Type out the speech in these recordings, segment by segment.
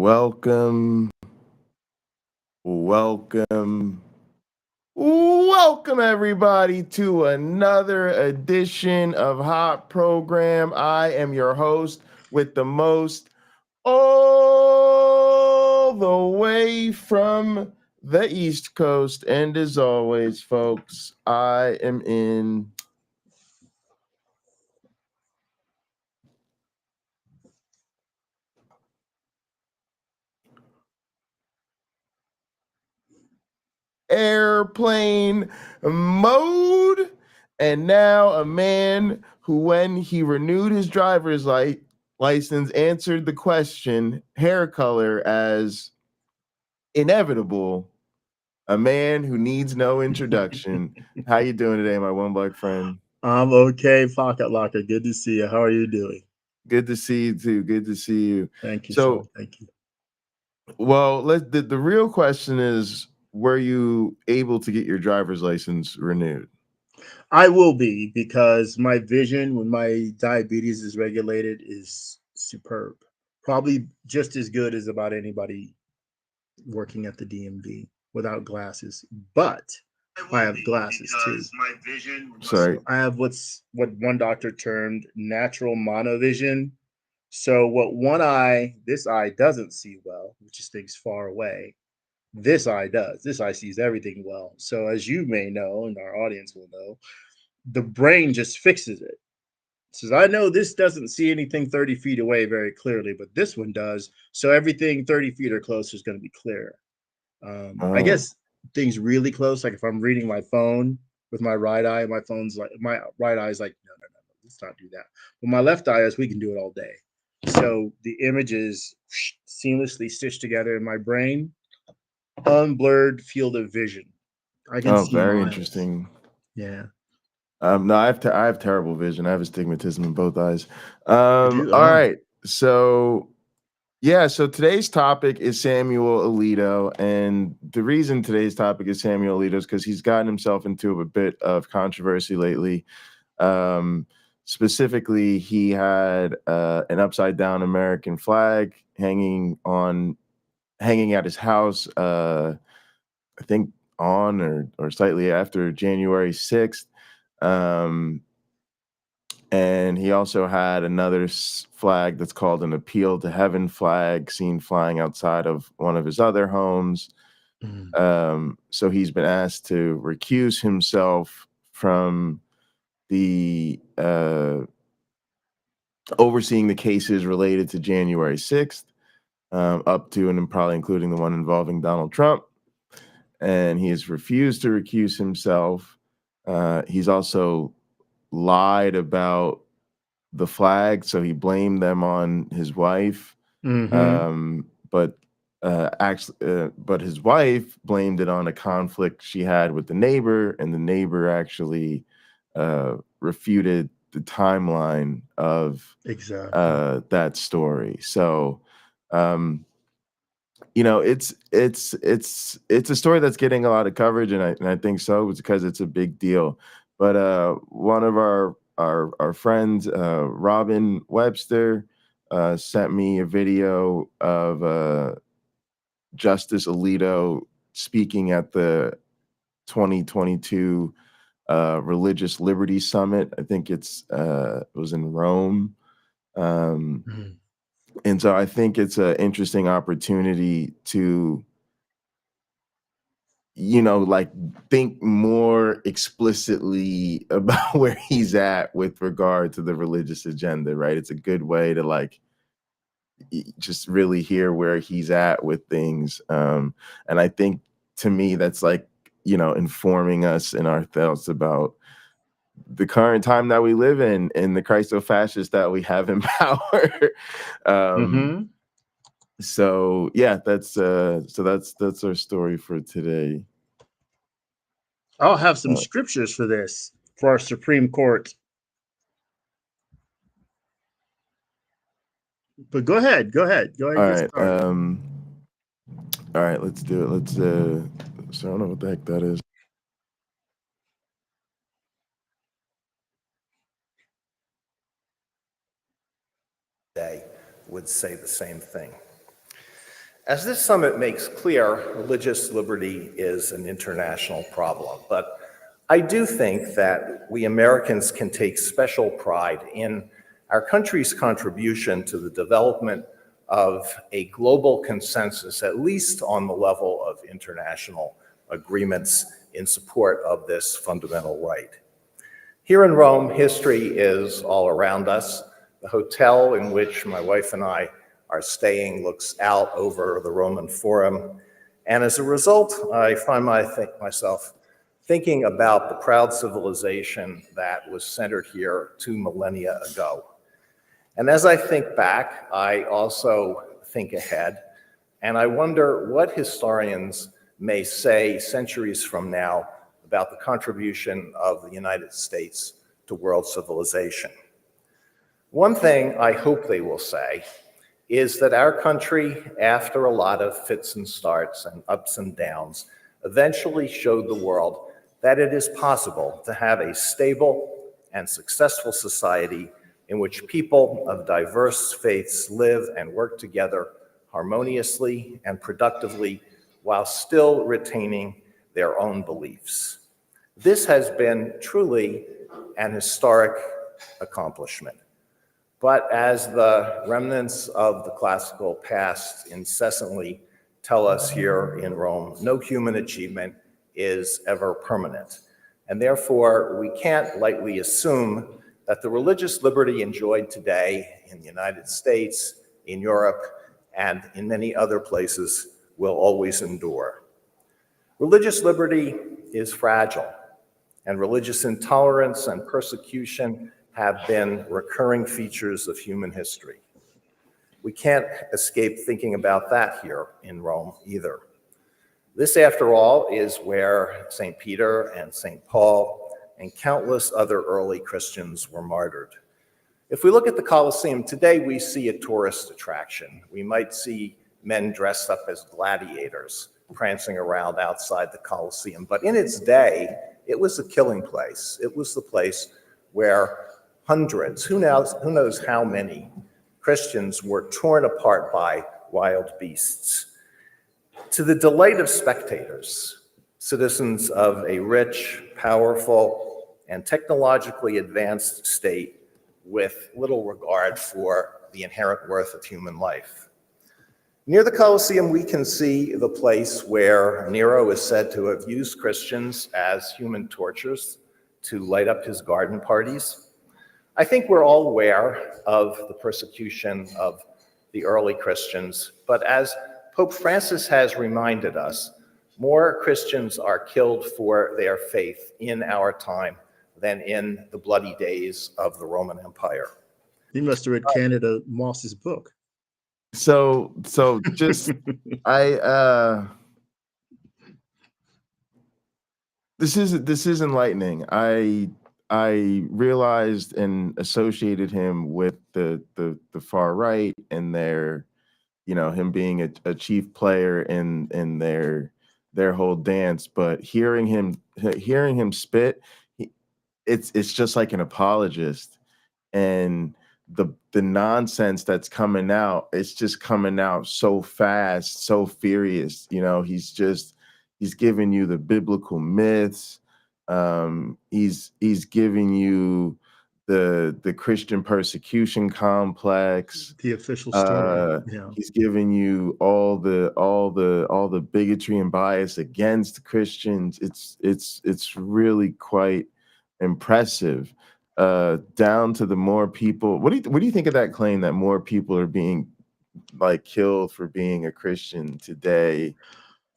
Welcome, welcome, welcome everybody to another edition of Hot Program. I am your host with the most, all the way from the East Coast. And as always, folks, I am in airplane mode. And now a man who, when he renewed his driver's license, answered the question hair color as inevitable. A man who needs no introduction. How you doing today, my one black friend? I'm okay, Pocket Locker. Good to see you. How are you doing? Good to see you too. Good to see you. Thank you, sir. So, Thank you. well, the real question is, were you able to get your driver's license renewed? I will be because my vision when my diabetes is regulated is superb. Probably just as good as about anybody working at the DMV without glasses. But I have glasses too. My vision. Sorry. I have what one doctor termed natural monovision. So what this eye doesn't see well, which is things far away, this eye does. This eye sees everything well. So as you may know, and our audience will know, the brain just fixes it. It says, I know this doesn't see anything 30 feet away very clearly, but this one does. So everything 30 feet or closer is going to be clear. I Oh, guess things really close, like if I'm reading my phone with my right eye, my right eye is like, no, let's not do that. But my left eye is, we can do it all day. So the image is seamlessly stitched together in my brain, unblurred field of vision. I can oh, see very miles. interesting. Yeah. No, I have terrible vision. I have astigmatism in both eyes. You do? All Oh. right. So yeah, so today's topic is Samuel Alito, and the reason today's topic is Samuel Alito is because he's gotten himself into a bit of controversy lately. Um, Specifically, he had an upside down American flag hanging at his house. I think on or slightly after January 6th. Um, and he also had another flag that's called an appeal to heaven flag seen flying outside of one of his other homes. Mm. So he's been asked to recuse himself from the overseeing the cases related to January 6th, up to and probably including the one involving Donald Trump. And he has refused to recuse himself. He's also lied about the flag, so he blamed them on his wife. Mm-hmm. But but his wife blamed it on a conflict she had with the neighbor, and the neighbor actually refuted the timeline of Exactly. that story. So, um, it's a story that's getting a lot of coverage, and I think so. It's because it's a big deal. But one of our friends, Robin Webster, sent me a video of Justice Alito speaking at the 2022 Religious Liberty Summit. I think it was in Rome. Um, Mm. and so I think it's an interesting opportunity to, like, think more explicitly about where he's at with regard to the religious agenda, right? It's a good way to, like, just really hear where he's at with things. And I think, to me, that's like, informing us in our thoughts about the current time that we live in and the Christo-fascists that we have in power. um, Mm-hmm. so yeah, that's our story for today. I'll have some Uh, scriptures for this for our Supreme Court. But go ahead, all get right. started. All right, let's do it. So I don't know what the heck that is. Day would say the same thing. As this summit makes clear, religious liberty is an international problem, but I do think that we Americans can take special pride in our country's contribution to the development of a global consensus, at least on the level of international agreements in support of this fundamental right. Here in Rome, history is all around us. The hotel in which my wife and I are staying looks out over the Roman Forum. And as a result, I find myself thinking about the proud civilization that was centered here 2 millennia ago. And as I think back, I also think ahead, and I wonder what historians may say centuries from now about the contribution of the United States to world civilization. One thing I hope they will say is that our country, after a lot of fits and starts and ups and downs, eventually showed the world that it is possible to have a stable and successful society in which people of diverse faiths live and work together harmoniously and productively while still retaining their own beliefs. This has been truly an historic accomplishment. But as the remnants of the classical past incessantly tell us here in Rome, no human achievement is ever permanent. And therefore, we can't lightly assume that the religious liberty enjoyed today in the United States, in Europe, and in many other places will always endure. Religious liberty is fragile, and religious intolerance and persecution have been recurring features of human history. We can't escape thinking about that here in Rome either. This, after all, is where St. Peter and St. Paul and countless other early Christians were martyred. If we look at the Colosseum today, we see a tourist attraction. We might see men dressed up as gladiators prancing around outside the Colosseum. But in its day, it was a killing place. It was the place where hundreds, who knows how many, Christians were torn apart by wild beasts. To the delight of spectators, citizens of a rich, powerful, and technologically advanced state with little regard for the inherent worth of human life. Near the Colosseum, we can see the place where Nero is said to have used Christians as human torches to light up his garden parties. I think we're all aware of the persecution of the early Christians, but as Pope Francis has reminded us, more Christians are killed for their faith in our time than in the bloody days of the Roman Empire. You must have read Canada Moss's book. So just this is enlightening. I realized and associated him with the far right and their, him being a chief player in their whole dance. But hearing him spit, it's just like an apologist, and the nonsense that's coming out, it's just coming out so fast, so furious. He's giving you the biblical myths. He's giving you the Christian persecution complex, the official story. He's giving you all the bigotry and bias against Christians. It's really quite impressive. Down to the more people. What do you think of that claim that more people are being killed for being a Christian today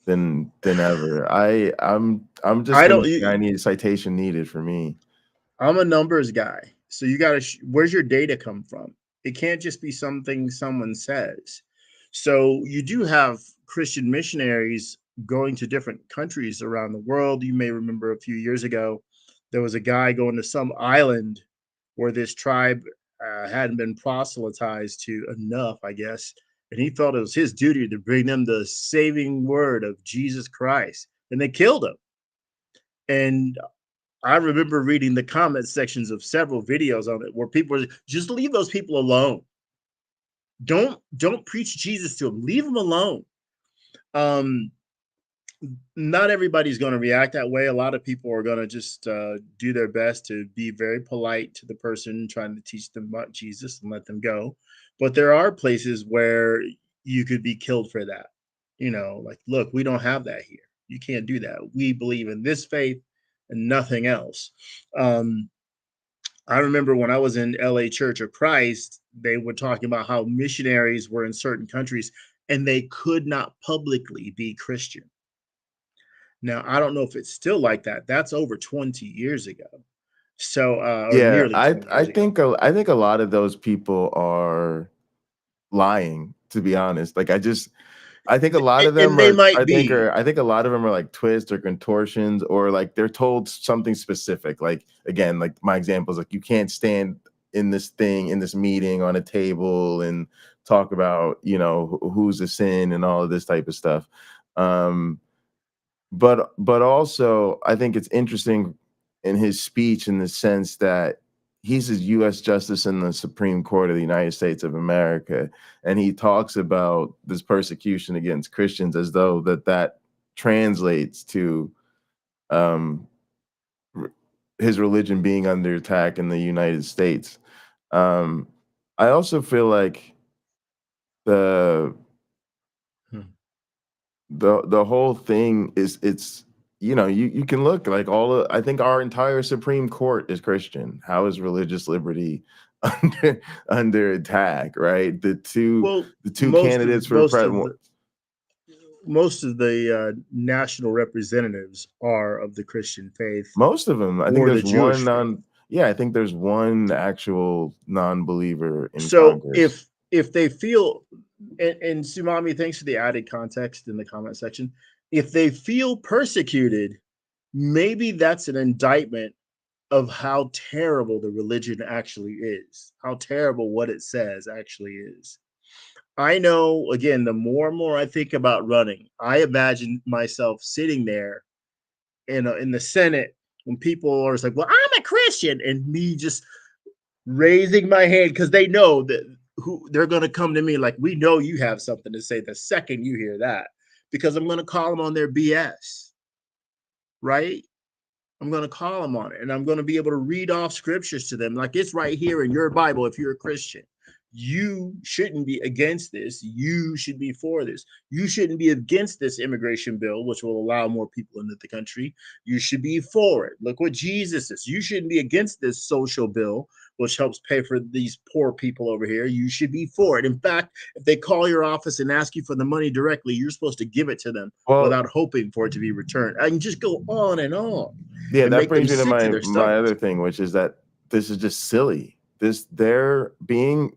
than ever? I'm just I need a citation needed for me. I'm a numbers guy. So you got to, where's your data come from? It can't just be something someone says. So you do have Christian missionaries going to different countries around the world. You may remember a few years ago, there was a guy going to some island where this tribe hadn't been proselytized to enough, I guess. And he felt it was his duty to bring them the saving word of Jesus Christ. And they killed him. And I remember reading the comment sections of several videos on it where people were just leave those people alone. Don't preach Jesus to them. Leave them alone. Not everybody's going to react that way. A lot of people are going to just do their best to be very polite to the person trying to teach them about Jesus and let them go. But there are places where you could be killed for that. You know, like, look, we don't have that here. You can't do that. We believe in this faith and nothing else. I remember when I was in LA Church of Christ, they were talking about how missionaries were in certain countries and they could not publicly be Christian. Now, I don't know if it's still like that. That's over 20 years ago. So, or Yeah, nearly I 20 I years ago. think I think a lot of those people are lying, to be honest. Like I think a lot of And them they are might be. I think a lot of them are like twists or contortions, or like they're told something specific. Like again, like my example is like you can't stand in this thing in this meeting on a table and talk about, you know, who's a sin and all of this type of stuff. Um but also I think it's interesting in his speech in the sense that he's a U.S. Justice in the Supreme Court of the United States of America, and he talks about this persecution against Christians as though that translates to um, r- his religion being under attack in the United States. Um, I also feel like the Hmm. the whole thing is it's you know you can look like all of, I think our entire Supreme Court is Christian. How is religious liberty under attack, right? Well, The two candidates for president, most of the national representatives are of the Christian faith most of them. I think or the there's one Jewish faith. non yeah, I think there's one actual non-believer in So Congress. if they feel, and Sumami, thanks for the added context in the comment section. If they feel persecuted, maybe that's an indictment of how terrible the religion actually is, how terrible what it says actually is. I know, again, the more and more I think about running, I imagine myself sitting there in the Senate when people are like, "Well, I'm a Christian," and me just raising my hand because they know that who they're going to come to me like, "We know you have something to say the second you hear that," because I'm going to call them on their BS, right? I'm going to call them on it, and I'm going to be able to read off scriptures to them like it's right here in your Bible if you're a Christian. You shouldn't be against this. You should be for this. You shouldn't be against this immigration bill, which will allow more people into the country. You should be for it. Look what Jesus is. You shouldn't be against this social bill, which helps pay for these poor people over here. You should be for it. In fact, if they call your office and ask you for the money directly, you're supposed to give it to them Well, without hoping for it to be returned. I can just go on yeah, and that make them brings me to sick to my their my stomachs. other thing, which is that this is just silly. This they're being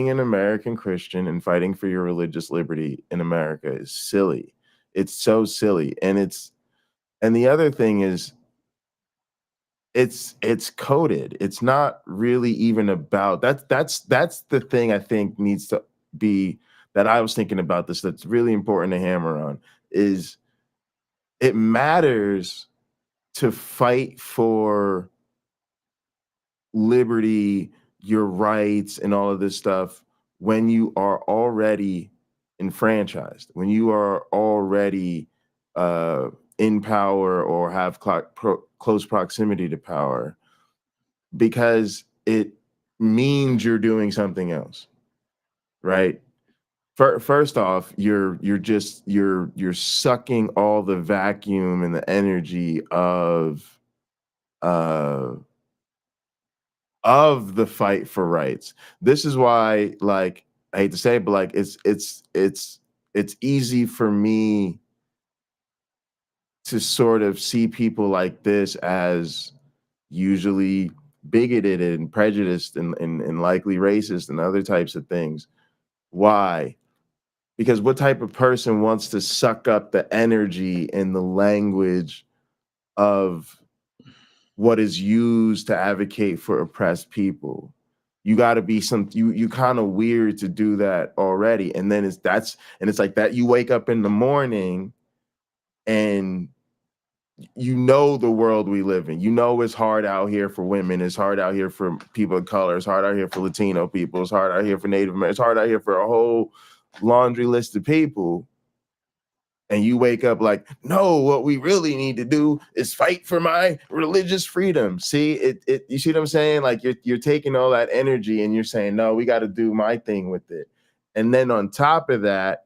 an American Christian and fighting for your religious liberty in America is silly. It's so silly. And the other thing is it's coded. It's not really even about that's the thing I think needs to be that I was thinking about this that's really important to hammer on is it matters to fight for liberty, your rights, and all of this stuff when you are already enfranchised, when you are already in power or have close proximity to power, because it means you're doing something else, right? First off, you're sucking all the vacuum and the energy uh of the fight for rights. This is why, like, I hate to say it, but like it's easy for me to sort of see people like this as usually bigoted and prejudiced and likely racist and other types of things. Why? Because what type of person wants to suck up the energy and the language of what is used to advocate for oppressed people? You got to be you kind of weird to do that already, and then it's like that you wake up in the morning and you know the world we live in. You know it's hard out here for women, it's hard out here for people of color, it's hard out here for Latino people, it's hard out here for Native Americans, it's hard out here for a whole laundry list of people. and you wake up like, no, what we really need to do is fight for my religious freedom. See, you see what I'm saying? Like you're taking all that energy and you're saying, no, we got to do my thing with it. And then on top of that,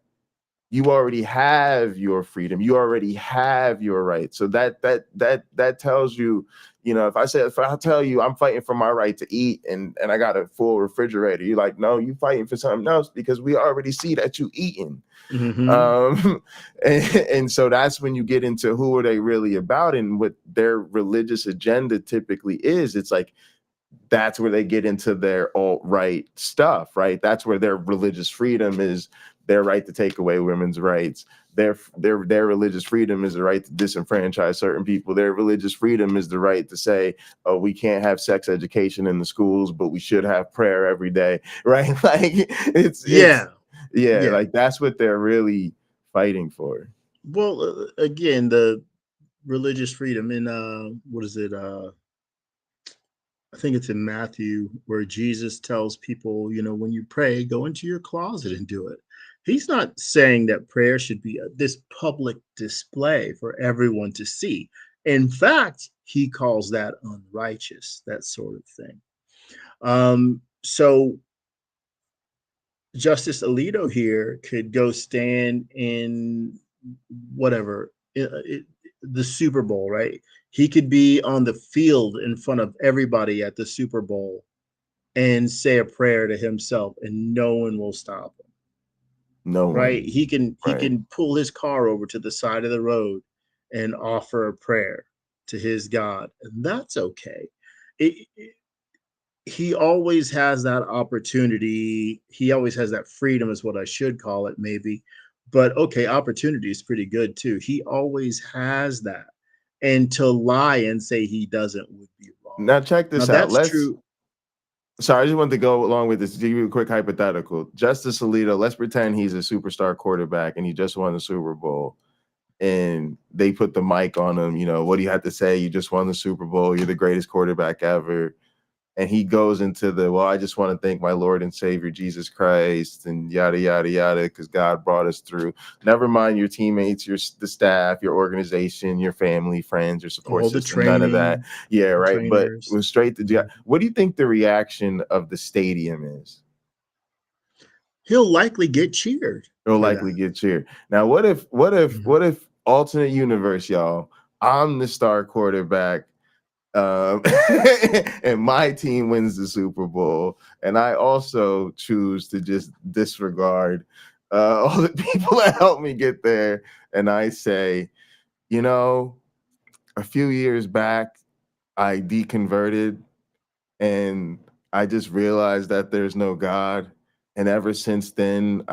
you already have your freedom. You already have your rights. So that tells you, if I tell you I'm fighting for my right to eat and I got a full refrigerator, you're like, no, you fighting for something else because we already see that you eating. And so that's when you get into who are they really about and what their religious agenda typically is. It's like, that's where they get into their alt-right stuff, right? That's where their religious freedom is their right to take away women's rights. Their religious freedom is the right to disenfranchise certain people. Their religious freedom is the right to say, oh, we can't have sex education in the schools, but we should have prayer every day, right? Like it's like that's what they're really fighting for. Well, again, the religious freedom in what is it? I think it's in Matthew where Jesus tells people, when you pray, go into your closet and do it. He's not saying that prayer should be this public display for everyone to see. In fact, he calls that unrighteous, that sort of thing. So Justice Alito here could go stand in whatever, the Super Bowl, right? He could be on the field in front of everybody at the Super Bowl and say a prayer to himself and no one will stop him. No one. Right? He can pull his car over to the side of the road and offer a prayer to his God, and that's okay. He always has that opportunity. He always has that freedom, is what I should call it, maybe. But okay, opportunity is pretty good too. He always has that. And to lie and say he doesn't would be wrong. Now check this out. That's true. Sorry, I just wanted to go along with this. To give you a quick hypothetical. Justice Alito, let's pretend he's a superstar quarterback and he just won the Super Bowl. And they put the mic on him. What do you have to say? You just won the Super Bowl. You're the greatest quarterback ever. And he goes into I just want to thank my Lord and Savior, Jesus Christ, and yada, yada, yada, because God brought us through. Never mind your teammates, the staff, your organization, your family, friends, your support system, none of that. Yeah, right. Trainers. But it was straight to what do you think the reaction of the stadium is? He'll likely get cheered. He'll likely get cheered. Now, what if alternate universe, y'all, I'm the star quarterback, and my team wins the Super Bowl, and I also choose to just disregard all the people that helped me get there, and I say, a few years back, I deconverted, and I just realized that there's no God, and ever since then,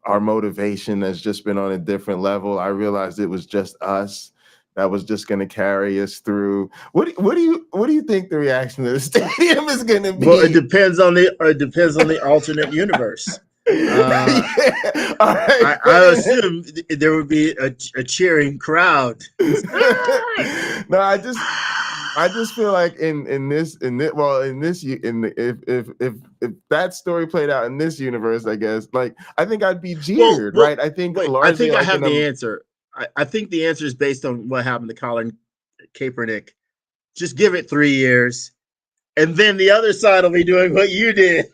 our motivation has just been on a different level. I realized it was just us that was just going to carry us through. What do you think the reaction of the stadium is going to be? Well, it depends on the alternate universe. I assume there would be a cheering crowd. No, I just feel like if that story played out in this universe, I guess, like, I think I'd be jeered, right? I think I have the answer. I think the answer is based on what happened to Colin Kaepernick. Just give it 3 years, and then the other side will be doing what you did,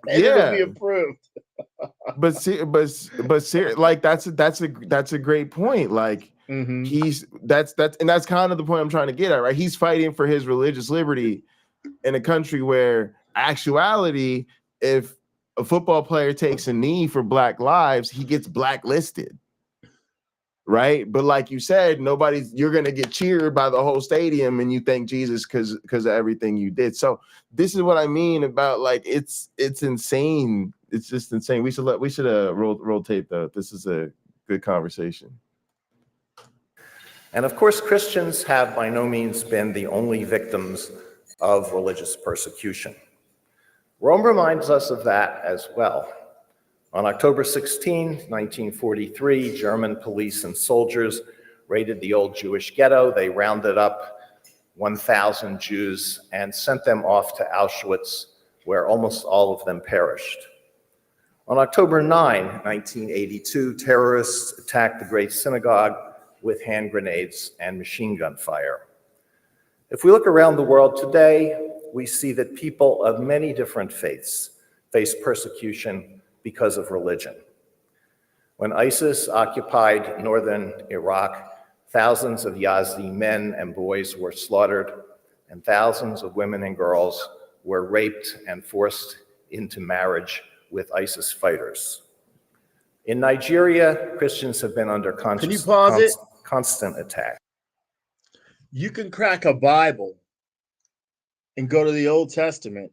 and it'll be approved. but like that's a great point. Like that's kind of the point I'm trying to get at, right? He's fighting for his religious liberty in a country where actuality, if a football player takes a knee for Black lives, he gets blacklisted. Right. But like you said, you're going to get cheered by the whole stadium and you thank Jesus because of everything you did. So this is what I mean about, like, it's insane. It's just insane. We should roll tape though. This is a good conversation. And of course, Christians have by no means been the only victims of religious persecution. Rome reminds us of that as well. On October 16, 1943, German police and soldiers raided the old Jewish ghetto. They rounded up 1,000 Jews and sent them off to Auschwitz, where almost all of them perished. On October 9, 1982, terrorists attacked the Great Synagogue with hand grenades and machine gun fire. If we look around the world today, we see that people of many different faiths face persecution because of religion. When ISIS occupied northern Iraq, thousands of Yazidi men and boys were slaughtered, and thousands of women and girls were raped and forced into marriage with ISIS fighters. In Nigeria, Christians have been under constant attack. You can crack a Bible and go to the Old Testament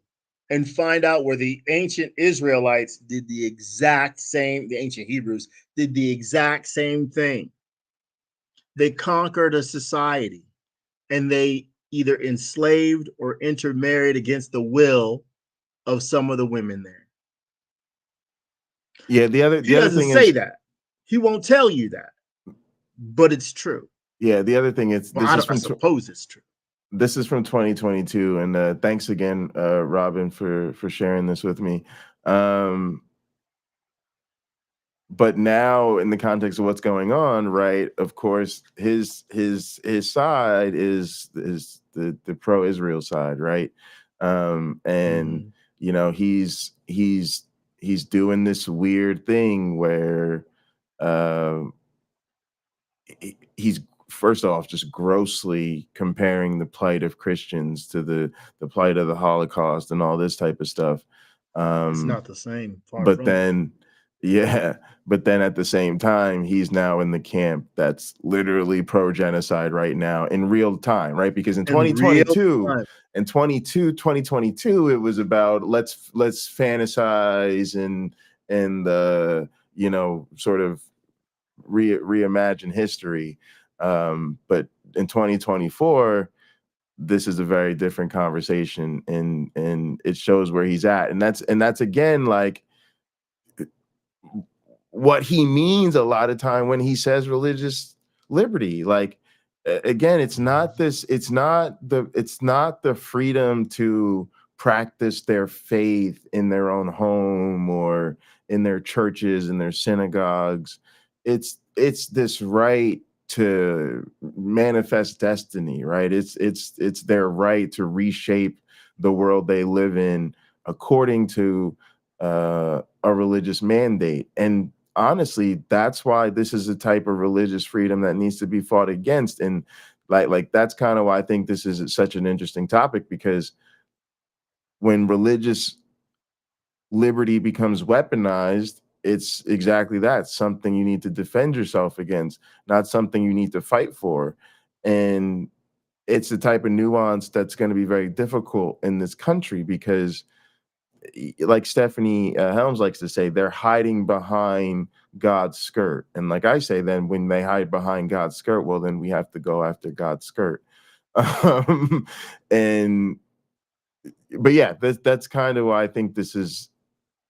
and find out where the ancient Israelites did the exact same, the ancient Hebrews did the exact same thing. They conquered a society and they either enslaved or intermarried against the will of some of the women there. Yeah, the other He doesn't thing say is that. He won't tell you that, but it's true. Yeah, the other thing is Well, I suppose it's true. This is from 2022, and thanks again, Robin, for sharing this with me. But now, in the context of what's going on, right? Of course, his side is the pro-Israel side, right? And you know, he's doing this weird thing where he's first off just grossly comparing the plight of Christians to the plight of the Holocaust and all this type of stuff. It's not the same. But then at the same time, he's now in the camp that's literally pro-genocide right now in real time, right? Because in 2022, it was about let's fantasize and you know, sort of reimagine history. But in 2024, this is a very different conversation, and it shows where he's at, and that's again like what he means a lot of time when he says religious liberty. Like again, it's not the freedom to practice their faith in their own home or in their churches, in their synagogues. It's this right to manifest destiny, right? It's their right to reshape the world they live in according to a religious mandate. And honestly, that's why this is a type of religious freedom that needs to be fought against. And like that's kind of why I think this is such an interesting topic, because when religious liberty becomes weaponized, it's exactly that, something you need to defend yourself against, not something you need to fight for. And it's the type of nuance that's going to be very difficult in this country, because like Stephanie Helms likes to say, they're hiding behind God's skirt. And like I say, then when they hide behind God's skirt, well, then we have to go after God's skirt. But yeah, that's kind of why I think this is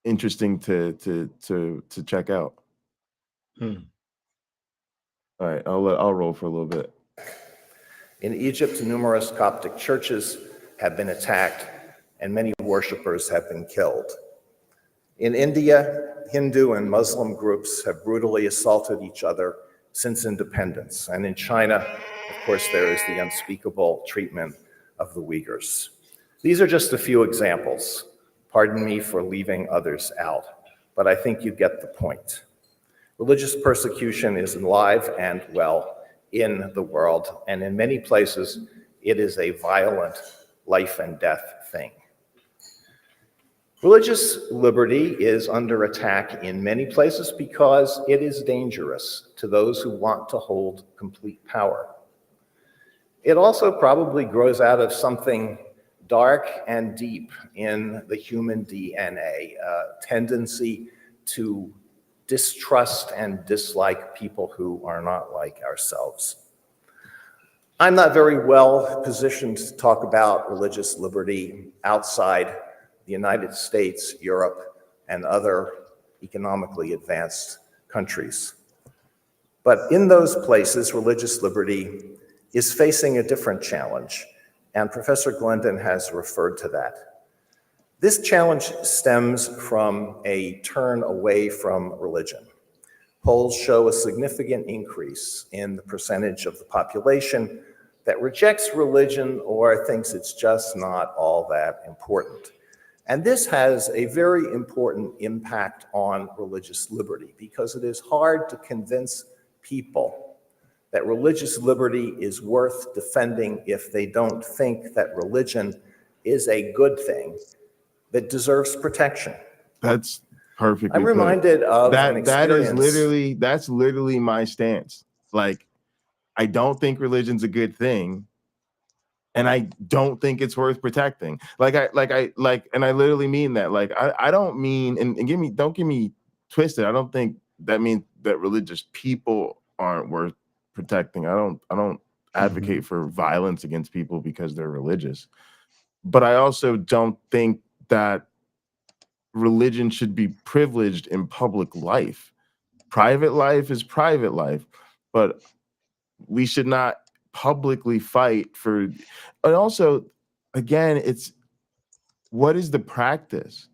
interesting to check out. All right, I'll roll for a little bit. In Egypt, numerous Coptic churches have been attacked and many worshipers have been killed. In India, Hindu and Muslim groups have brutally assaulted each other since independence. And in China, of course, there is the unspeakable treatment of the Uyghurs. These are just a few examples. Pardon me for leaving others out, but I think you get the point. Religious persecution is alive and well in the world, and in many places, it is a violent life and death thing. Religious liberty is under attack in many places because it is dangerous to those who want to hold complete power. It also probably grows out of something dark and deep in the human DNA, a tendency to distrust and dislike people who are not like ourselves. I'm not very well positioned to talk about religious liberty outside the United States, Europe, and other economically advanced countries. But in those places, religious liberty is facing a different challenge, and Professor Glendon has referred to that. This challenge stems from a turn away from religion. Polls show a significant increase in the percentage of the population that rejects religion or thinks it's just not all that important. And this has a very important impact on religious liberty because it is hard to convince people that religious liberty is worth defending if they don't think that religion is a good thing that deserves protection. That's perfectly I'm put. reminded of an That is experience. that's literally my stance. Like, I don't think religion's a good thing, and I don't think it's worth protecting. And I literally mean that. Like, I don't mean, and don't get me twisted. I don't think that means that religious people aren't worth protecting. I don't advocate for violence against people because they're religious. But I also don't think that religion should be privileged in public life. Private life is private life, but we should not publicly fight for. And also, again, it's what is the practice?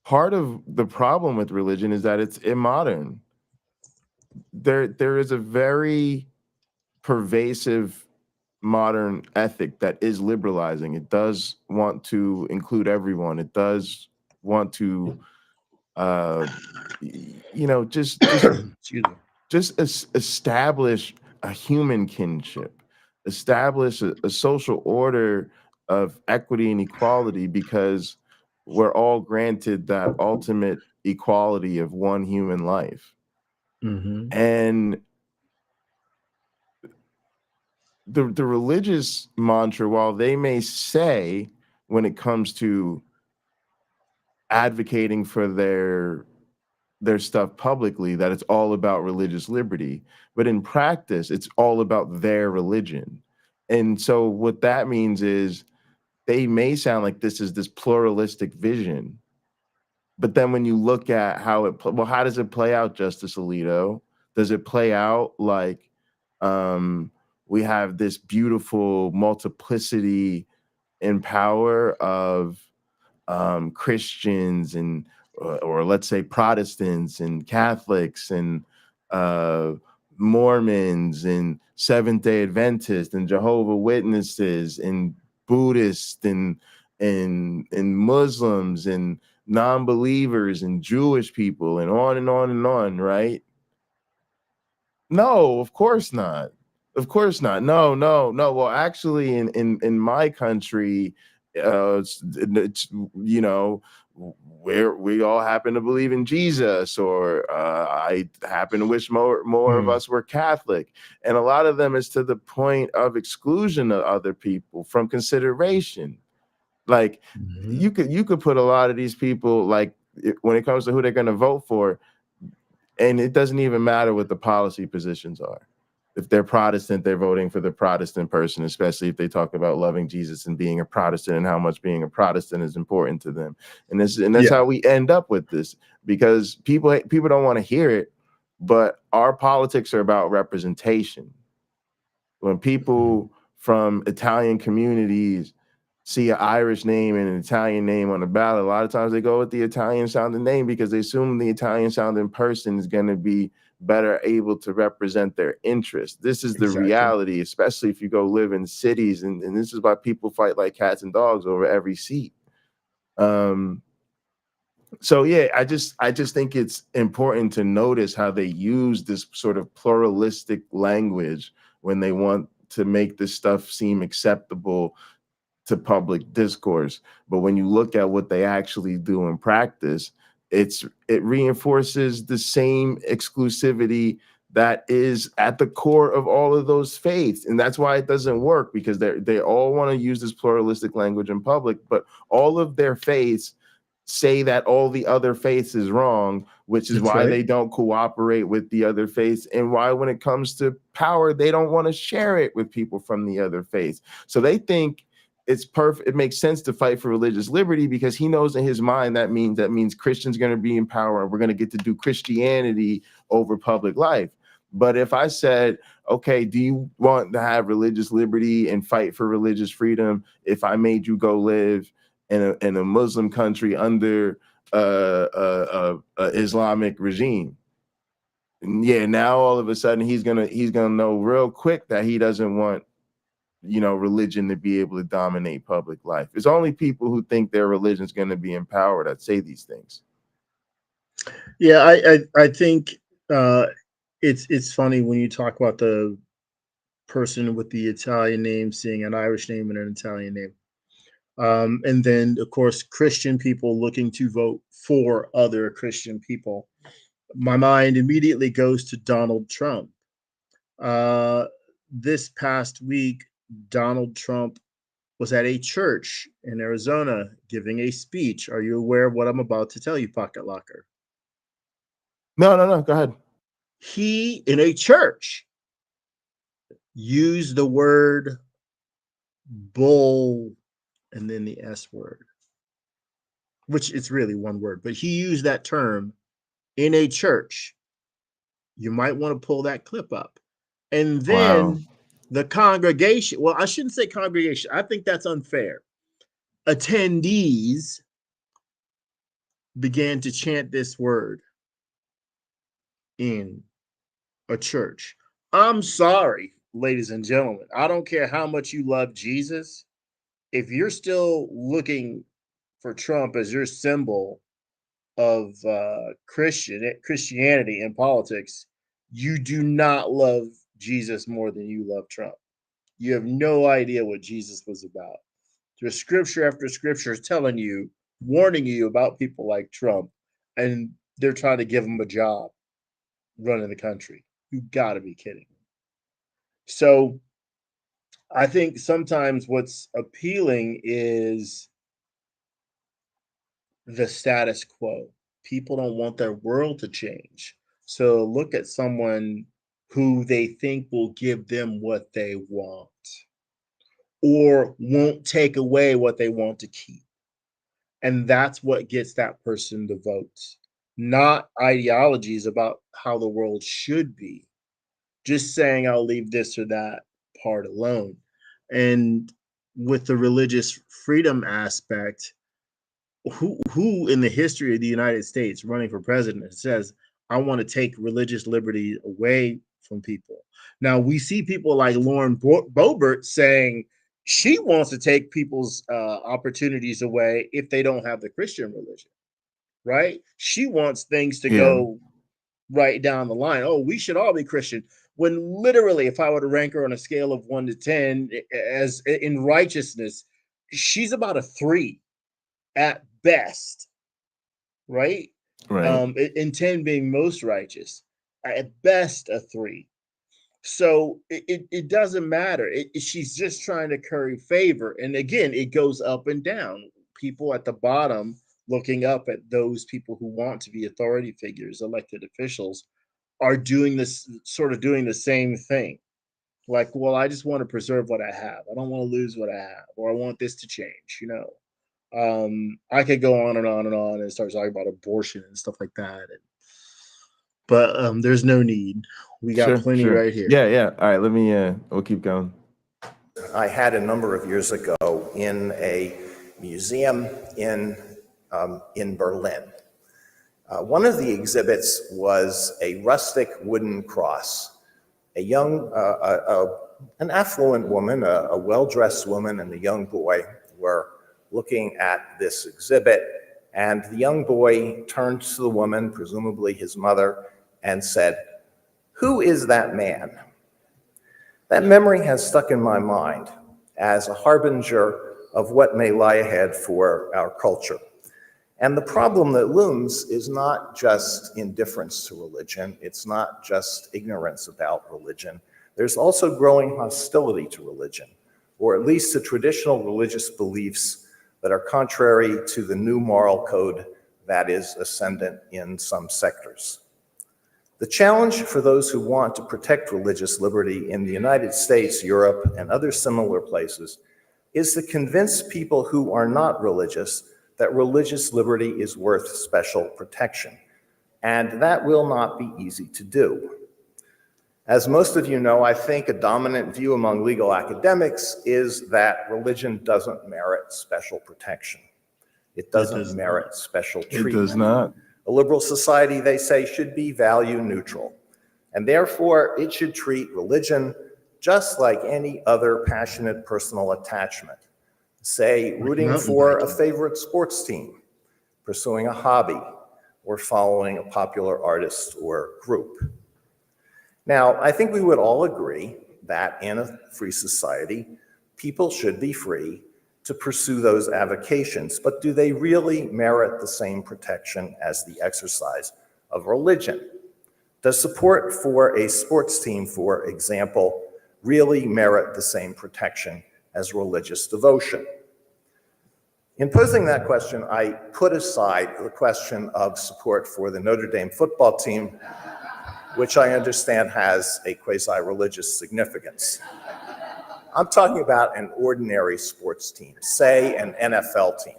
Part of the problem with religion is that it's immodern. There is a very pervasive modern ethic that is liberalizing. It does want to include everyone. It does want to just Excuse me. establish a human kinship, establish a social order of equity and equality, because we're all granted that ultimate equality of one human life. And the religious mantra, while they may say when it comes to advocating for their stuff publicly that it's all about religious liberty, but in practice it's all about their religion. And so what that means is they may sound like this is this pluralistic vision, but then when you look at how how does it play out, Justice Alito? Does it play out like we have this beautiful multiplicity in power of Christians and or let's say Protestants and Catholics and Mormons and Seventh-day Adventists and Jehovah's Witnesses and Buddhists and Muslims and non-believers and Jewish people and on and on and on, right? No, of course not. Of course not. No. Well, actually, in my country, it's where we all happen to believe in Jesus, or I happen to wish more of us were Catholic, and a lot of them is to the point of exclusion of other people from consideration. Like you could put a lot of these people, like when it comes to who they're going to vote for, and it doesn't even matter what the policy positions are. If they're Protestant, they're voting for the Protestant person, especially if they talk about loving Jesus and being a Protestant and how much being a Protestant is important to them. And that's how we end up with this, because people don't want to hear it, but our politics are about representation. When people from Italian communities see an Irish name and an Italian name on the ballot, a lot of times they go with the Italian sounding name because they assume the Italian sounding person is going to be better able to represent their interests. This is the reality, especially if you go live in cities. And this is why people fight like cats and dogs over every seat. So yeah, I just think it's important to notice how they use this sort of pluralistic language when they want to make this stuff seem acceptable to public discourse. But when you look at what they actually do in practice, it reinforces the same exclusivity that is at the core of all of those faiths. And that's why it doesn't work, because they all want to use this pluralistic language in public, but all of their faiths say that all the other faiths is wrong, which is why they don't cooperate with the other faiths, and why when it comes to power, they don't want to share it with people from the other faiths. So they think it's perfect. It makes sense to fight for religious liberty because he knows in his mind that means Christians are going to be in power and we're going to get to do Christianity over public life. But if I said, okay, do you want to have religious liberty and fight for religious freedom if I made you go live in a Muslim country under a Islamic regime. And yeah, now all of a sudden he's gonna know real quick that he doesn't want, you know, religion to be able to dominate public life. It's only people who think their religion is going to be empowered that say these things. Yeah, I think it's funny when you talk about the person with the Italian name seeing an Irish name and an Italian name. And then, of course, Christian people looking to vote for other Christian people. My mind immediately goes to Donald Trump. This past week, Donald Trump was at a church in Arizona giving a speech. Are you aware of what I'm about to tell you, Pocket Locker? No. Go ahead. He, in a church, used the word bull and then the S word, which it's really one word, but he used that term in a church. You might want to pull that clip up. And then the congregation, well, I shouldn't say congregation. I think that's unfair. Attendees began to chant this word in a church. I'm sorry, ladies and gentlemen. I don't care how much you love Jesus. If you're still looking for Trump as your symbol of Christianity in politics, you do not love Jesus more than you love Trump. You have no idea what Jesus was about. There's scripture after scripture telling you, warning you about people like Trump, and they're trying to give him a job running the country. You got to be kidding me. So I think sometimes what's appealing is the status quo. People don't want their world to change. So look at someone who they think will give them what they want or won't take away what they want to keep. And that's what gets that person to vote, not ideologies about how the world should be. Just saying, I'll leave this or that part alone. And with the religious freedom aspect, who in the history of the United States running for president says, I want to take religious liberty away from people? Now, we see people like Lauren Boebert saying she wants to take people's opportunities away if they don't have the Christian religion, right? She wants things to go right down the line. Oh, we should all be Christian. When literally, if I were to rank her on a scale of 1 to 10 as in righteousness, she's about a 3 at best, right? And 10 being most righteous, at best a 3. So it doesn't matter. She's just trying to curry favor. And again, it goes up and down. People at the bottom looking up at those people who want to be authority figures, elected officials, are doing this, sort of doing the same thing. Like, well, I just want to preserve what I have. I don't want to lose what I have, or I want this to change, you know. I could go on and on and on and start talking about abortion and stuff like that. But there's no need. We got plenty right here. Yeah. All right, we'll keep going. I had a number of years ago in a museum in Berlin. One of the exhibits was a rustic wooden cross. An affluent woman, a well-dressed woman, and a young boy were looking at this exhibit, and the young boy turned to the woman, presumably his mother, and said, "Who is that man?" That memory has stuck in my mind as a harbinger of what may lie ahead for our culture. And the problem that looms is not just indifference to religion, it's not just ignorance about religion. There's also growing hostility to religion, or at least to traditional religious beliefs that are contrary to the new moral code that is ascendant in some sectors. The challenge for those who want to protect religious liberty in the United States, Europe, and other similar places is to convince people who are not religious that religious liberty is worth special protection. And that will not be easy to do. As most of you know, I think a dominant view among legal academics is that religion doesn't merit special protection. It doesn't does merit special It treatment. does not. A liberal society, they say, should be value neutral, and therefore it should treat religion just like any other passionate personal attachment. Say, rooting mountain for a biking. favorite sports team, pursuing a hobby, or following a popular artist or group. Now, I think we would all agree that in a free society, people should be free to pursue those avocations, but do they really merit the same protection as the exercise of religion? Does support for a sports team, for example, really merit the same protection as religious devotion? In posing that question, I put aside the question of support for the Notre Dame football team, which I understand has a quasi-religious significance. I'm talking about an ordinary sports team, say an NFL team.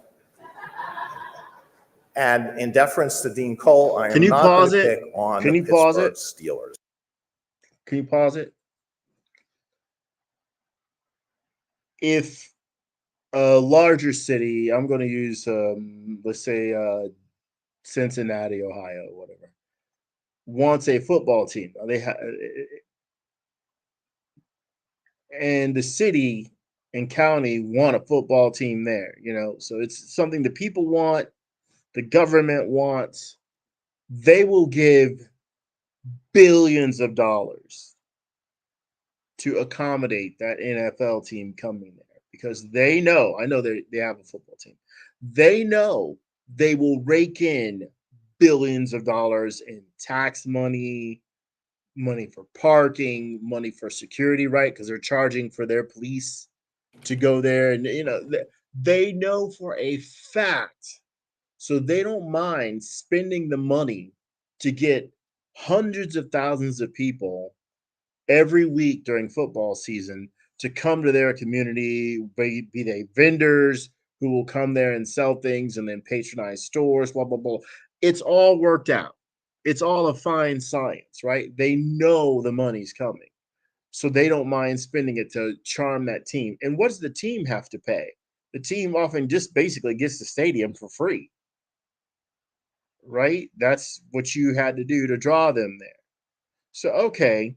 And in deference to Dean Cole, I am not going to pick on the Pittsburgh Steelers. Can you pause it? If a larger city, I'm going to use, let's say, Cincinnati, Ohio, whatever, wants a football team, and the city and county want a football team there, so it's something the people want, the government wants. They will give billions of dollars to accommodate that NFL team coming there, because they know, I know they have a football team. They know they will rake in billions of dollars in tax money, money for parking, money for security, right? Because they're charging for their police to go there. And, they know for a fact. So they don't mind spending the money to get hundreds of thousands of people every week during football season to come to their community, be they vendors who will come there and sell things and then patronize stores, blah, blah, blah. It's all worked out. It's all a fine science, right? They know the money's coming. So they don't mind spending it to charm that team. And what does the team have to pay? The team often just basically gets the stadium for free, right? That's what you had to do to draw them there. So, okay,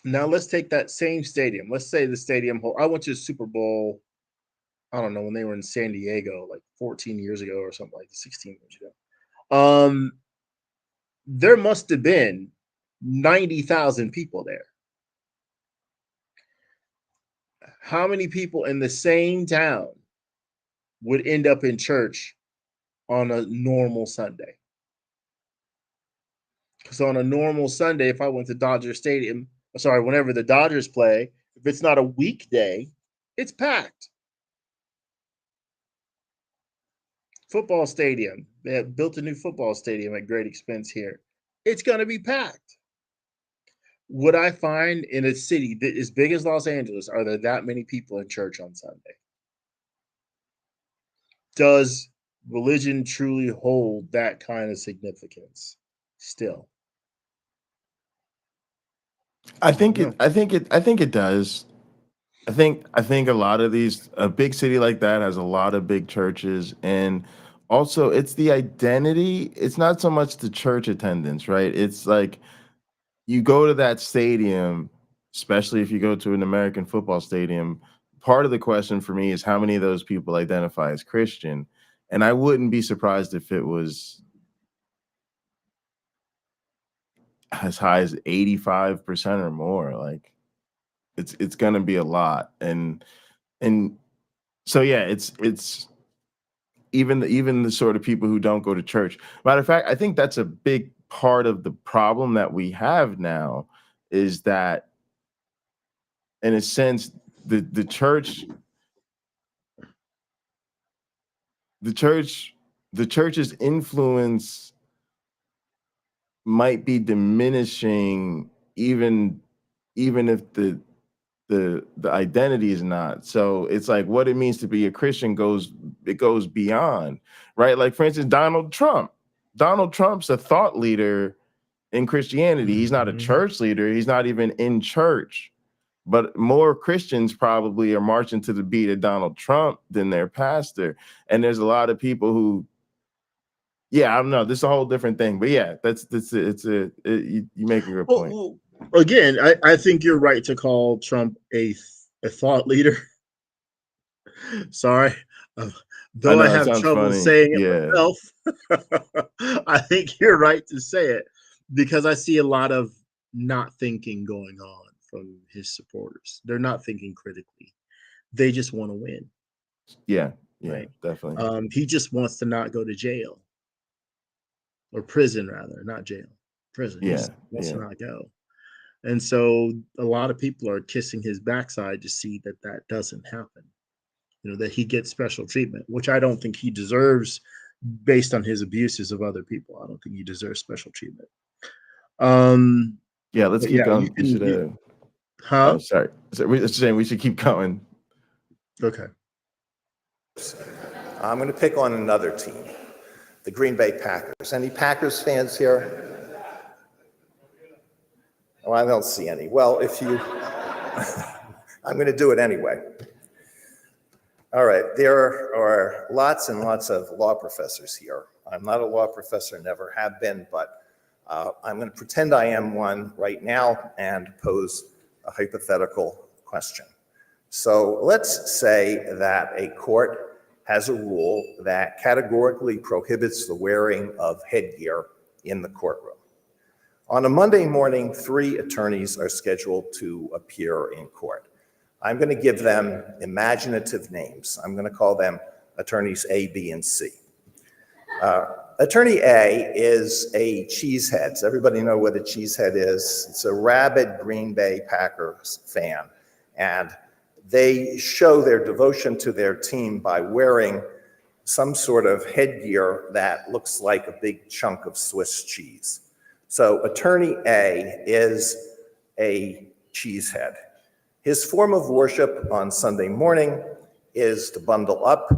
now let's take that same stadium. Let's say the stadium, I went to the Super Bowl, I don't know, when they were in San Diego, like 14 years ago or something, like 16 years ago. There must have been 90,000 people there. How many people in the same town would end up in church on a normal Sunday? Because on a normal Sunday, if I went to Dodger Stadium, whenever the Dodgers play, if it's not a weekday, it's packed. Football stadium. They have built a new football stadium at great expense here. It's going to be packed. Would I find in a city that as big as Los Angeles, are there that many people in church on Sunday? Does religion truly hold that kind of significance still? I think it does. I think a lot of a big city like that has a lot of big churches, and also it's the identity. It's not so much the church attendance, right? It's like you go to that stadium, especially if you go to an American football stadium. Part of the question for me is how many of those people identify as Christian, and I wouldn't be surprised if it was as high as 85% or more. Like it's gonna be a lot, and so yeah, it's even the sort of people who don't go to church. Matter of fact, I think that's a big part of the problem that we have now, is that in a sense the church the church's influence might be diminishing, even if the identity is not. So it's like what it means to be a Christian goes beyond, right? Like, for instance, Donald Trump's a thought leader in Christianity. He's not a church leader. He's not even in church. but more Christians probably are marching to the beat of Donald Trump than their pastor. And there's a lot of people who, yeah, I don't know. This is a whole different thing, but yeah, you make a good point. Well, again, I think you're right to call Trump a thought leader. Sorry, though I have trouble funny. saying it myself. I think you're right to say it because I see a lot of not thinking going on from his supporters. They're not thinking critically. They just want to win. Yeah, right? definitely. He just wants to not go to jail or prison, rather, not jail, prison. He just wants to not go. And so a lot of people are kissing his backside to see that that doesn't happen. You know, that he gets special treatment, which I don't think he deserves based on his abuses of other people. I don't think he deserves special treatment. Yeah, let's keep going. Oh, sorry. So we're saying we should keep going. Okay. I'm going to pick on another team, the Green Bay Packers. Any Packers fans here? Oh, I don't see any. Well, if you, I'm going to do it anyway. All right, there are lots and lots of law professors here. I'm not a law professor, never have been, but I'm going to pretend I am one right now and pose a hypothetical question. So let's say that a court has a rule that categorically prohibits the wearing of headgear in the courtroom. On a Monday morning, 3 attorneys are scheduled to appear in court. I'm going to give them imaginative names. I'm going to call them attorneys A, B, and C. Attorney A is a cheesehead. Does everybody know what a cheesehead is? It's a rabid Green Bay Packers fan. And they show their devotion to their team by wearing some sort of headgear that looks like a big chunk of Swiss cheese. So Attorney A is a cheesehead. His form of worship on Sunday morning is to bundle up,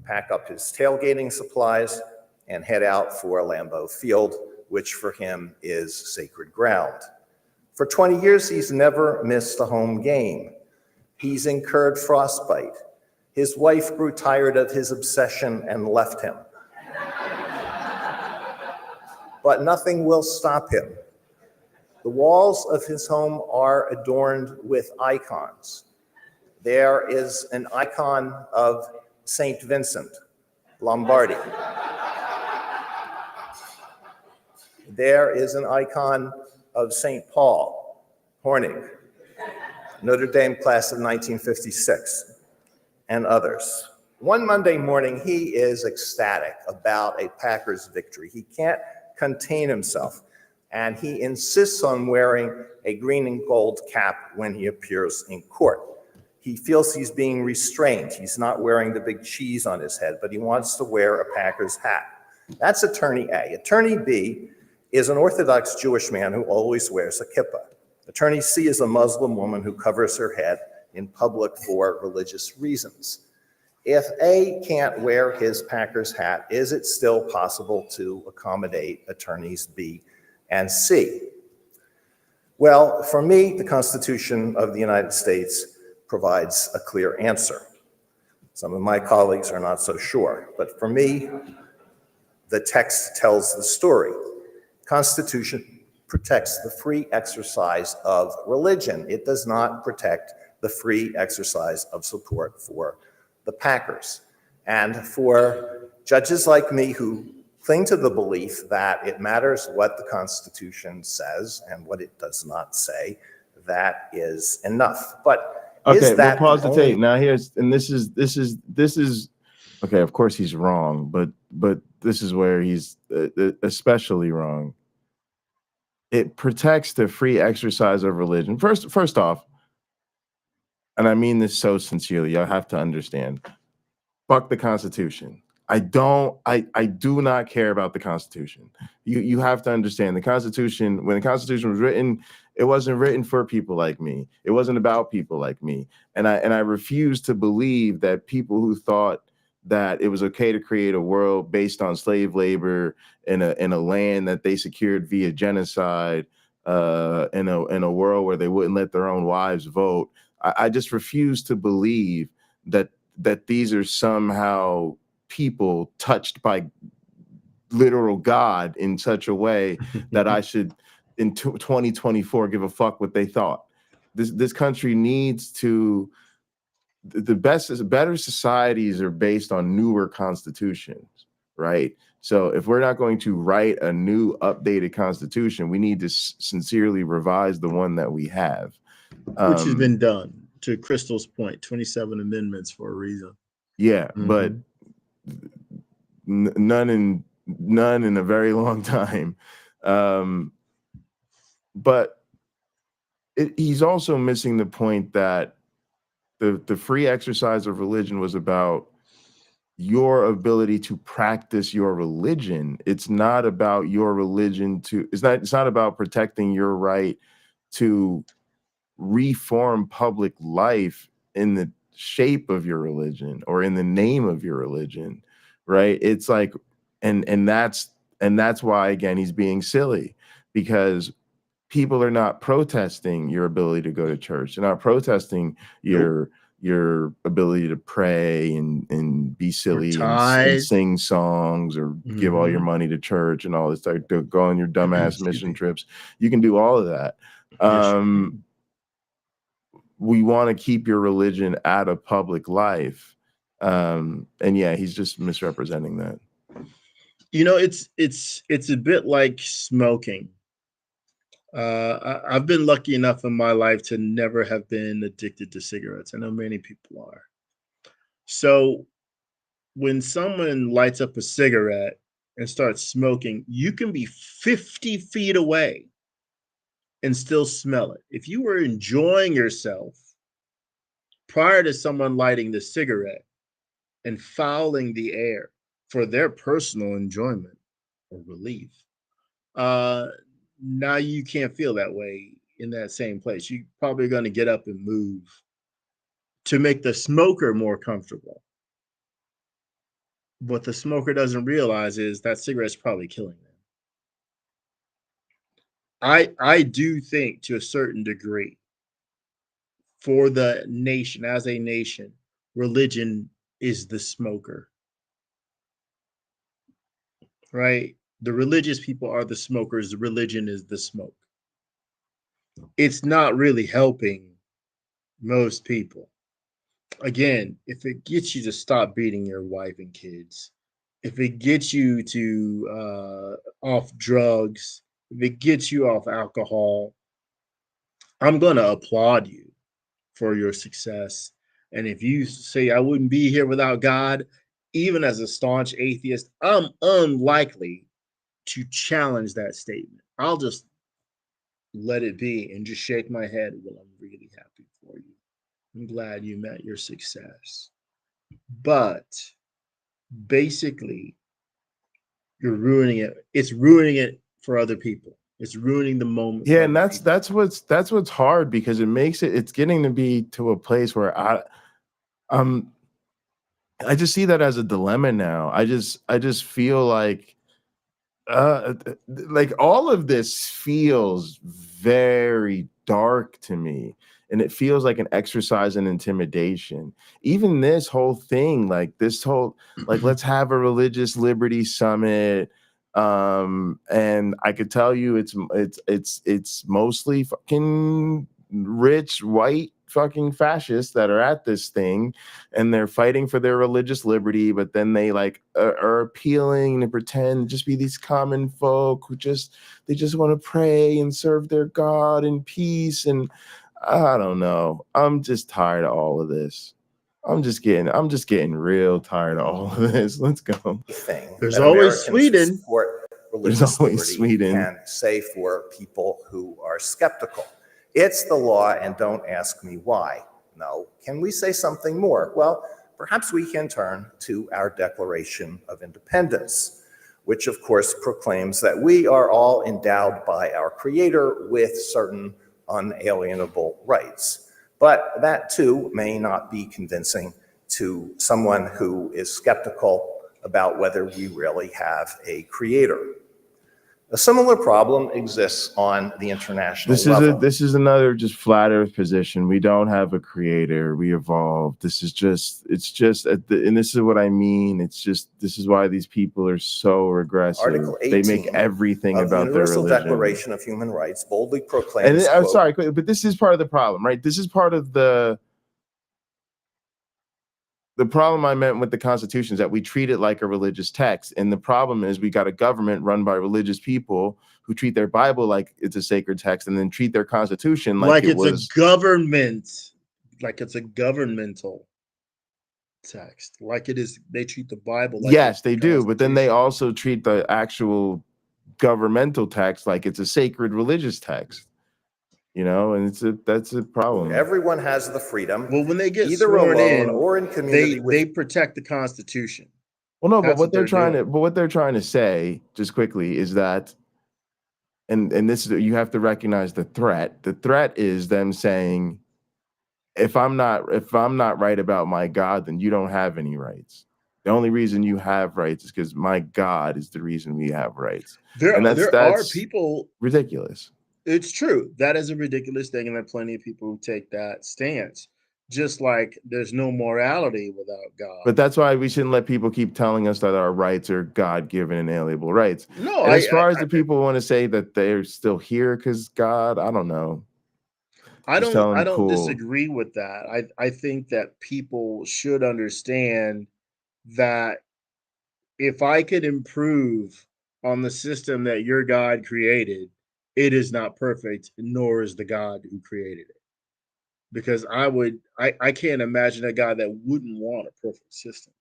pack up his tailgating supplies, and head out for Lambeau Field, which for him is sacred ground. For 20 years, he's never missed a home game. He's incurred frostbite. His wife grew tired of his obsession and left him. But nothing will stop him. The walls of his home are adorned with icons. There is an icon of St. Vincent, Lombardy. There is an icon of St. Paul, Hornig, Notre Dame class of 1956, and others. One Monday morning, he is ecstatic about a Packers victory. He can't contain himself, and he insists on wearing a green and gold cap when he appears in court. He feels he's being restrained. He's not wearing the big cheese on his head, but he wants to wear a Packers hat. That's Attorney A. Attorney B is an Orthodox Jewish man who always wears a kippah. Attorney C is a Muslim woman who covers her head in public for religious reasons. If A can't wear his Packers hat, is it still possible to accommodate attorneys B and C? Well, for me, the Constitution of the United States provides a clear answer. Some of my colleagues are not so sure, but for me, the text tells the story. Constitution protects the free exercise of religion. It does not protect the free exercise of support for the Packers. And for judges like me who cling to the belief that it matters what the Constitution says and what it does not say, that is enough. But okay, is that we'll pause the tape. Now this is okay, of course he's wrong, but this is where he's especially wrong. It protects the free exercise of religion. First off, and I mean this so sincerely, y'all have to understand, fuck the Constitution. I do not care about the Constitution. You have to understand the Constitution, when the Constitution was written, it wasn't written for people like me. It wasn't about people like me. And I refuse to believe that people who thought that it was okay to create a world based on slave labor in a land that they secured via genocide in a world where they wouldn't let their own wives vote. I just refuse to believe that these are somehow people touched by literal God in such a way that I should, in 2024, give a fuck what they thought. This country needs to. Better societies are based on newer constitutions, right? So if we're not going to write a new updated constitution, we need to sincerely revise the one that we have. Which has been done, to Crystal's point, 27 amendments for a reason. Yeah, but none in a very long time. But he's also missing the point that the free exercise of religion was about your ability to practice your religion. It's not about your religion to, it's not about protecting your right to reform public life in the shape of your religion or in the name of your religion, right? It's like, and that's why, again, he's being silly, because people are not protesting your ability to go to church. They're not protesting your ability to pray and be silly and sing songs or give all your money to church and all this, like, to go on your dumbass mission trips. You can do all of that. We want to keep your religion out of public life. And yeah, he's just misrepresenting that. You know, it's a bit like smoking. I've been lucky enough in my life to never have been addicted to cigarettes. I know many people are. So when someone lights up a cigarette and starts smoking, you can be 50 feet away and still smell it. If you were enjoying yourself prior to someone lighting the cigarette and fouling the air for their personal enjoyment or relief, now you can't feel that way in that same place. You're probably going to get up and move to make the smoker more comfortable. What the smoker doesn't realize is that cigarette's probably killing them. I do think, to a certain degree, for the nation, as a nation, religion is the smoker, right? The religious people are the smokers. The religion is the smoke. It's not really helping most people. Again, if it gets you to stop beating your wife and kids, if it gets you to off drugs, if it gets you off alcohol, I'm going to applaud you for your success. And if you say I wouldn't be here without God, even as a staunch atheist, I'm unlikely to challenge that statement. I'll just let it be and just shake my head. Well, I'm really happy for you. I'm glad you met your success. But basically, you're ruining it. It's ruining it for other people. It's ruining the moment. Yeah, and that's what's hard, because it's getting to be to a place where I just see that as a dilemma now. I just feel like all of this feels very dark to me, and it feels like an exercise in intimidation. Even this whole thing, like let's have a religious liberty summit, and I could tell you it's mostly fucking rich white fucking fascists that are at this thing, and they're fighting for their religious liberty, but then they are appealing to pretend just be these common folk who just want to pray and serve their God in peace. And I don't know, I'm just tired of all of this. I'm just getting real tired of all of this. Let's go. There's always Sweden. Religious liberty can say for people who are skeptical. It's the law, and don't ask me why. No. Can we say something more? Well, perhaps we can turn to our Declaration of Independence, which of course proclaims that we are all endowed by our Creator with certain unalienable rights. But that too may not be convincing to someone who is skeptical about whether we really have a Creator. A similar problem exists on the international level. This is another just flat earth position. We don't have a creator. We evolved. This is just, and this is what I mean. It's just, this is why these people are so regressive. Article 18 they make everything of about the their Universal religion. Declaration of Human Rights boldly proclaims, And I'm quote, sorry, but this is part of the problem, right? This is part of the problem I meant with the Constitution is that we treat it like a religious text. And the problem is we got a government run by religious people who treat their Bible like it's a sacred text and then treat their Constitution like it's a government, like it's a governmental text, like it is. They treat the Bible like yes, they do, but then they also treat the actual governmental text like it's a sacred religious text. You know, and that's a problem. Everyone has the freedom. Well, when they get either sworn alone in, or in community, they protect the Constitution. Well, no, but what they're trying to say, just quickly, is that, and this is, you have to recognize the threat. The threat is them saying, if I'm not right about my God, then you don't have any rights. The only reason you have rights is because my God is the reason we have rights. There are people ridiculous. It's true. That is a ridiculous thing, and there are plenty of people who take that stance. Just like there's no morality without God. But that's why we shouldn't let people keep telling us that our rights are God-given and inalienable rights. No, and as far as the people want to say that they're still here because God, I don't know. I don't disagree with that. I think that people should understand that if I could improve on the system that your God created, it is not perfect, nor is the God who created it. Because I can't imagine a God that wouldn't want a perfect system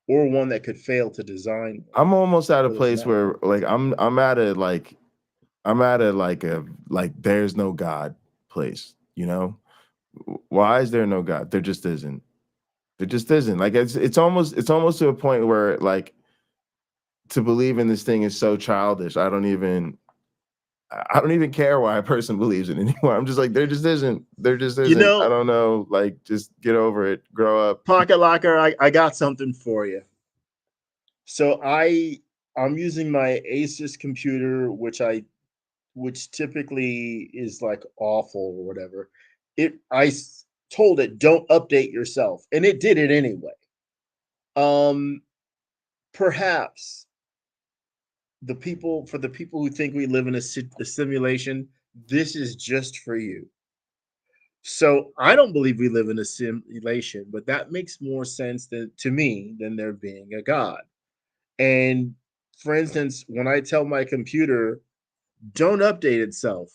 or one that could fail to design one. I'm almost at a place where like I'm at a there's no God place, you know? Why is there no God? There just isn't. There just isn't. Like it's almost to a point where like to believe in this thing is so childish. I don't even care why a person believes it anymore. I'm just like, there just isn't. There just isn't. You know, I don't know. Like, just get over it. Grow up. Pocket Locker, I got something for you. So I'm using my Asus computer, which typically is like awful or whatever. I told it, don't update yourself, and it did it anyway. Perhaps the people who think we live in a simulation, this is just for you. So I don't believe we live in a simulation, but that makes more sense to me than there being a God. And for instance, when I tell my computer, don't update itself,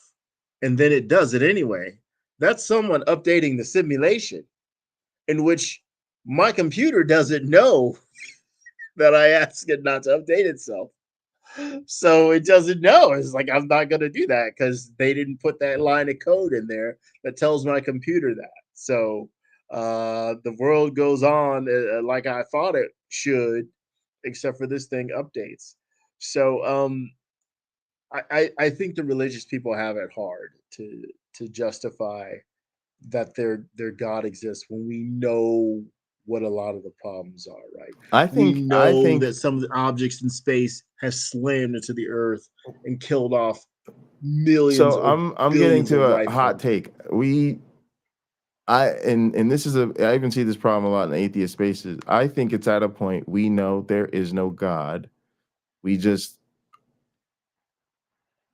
and then it does it anyway, that's someone updating the simulation, in which my computer doesn't know that I asked it not to update itself. So it doesn't know. It's like, I'm not going to do that because they didn't put that line of code in there that tells my computer that. So the world goes on like I thought it should, except for this thing updates. So I think the religious people have it hard to justify that their God exists when we know what a lot of the problems are, right? I think that some of the objects in space have slammed into the earth and killed off millions. So I'm getting to a hot take. I even see this problem a lot in atheist spaces. I think it's at a point we know there is no God. We just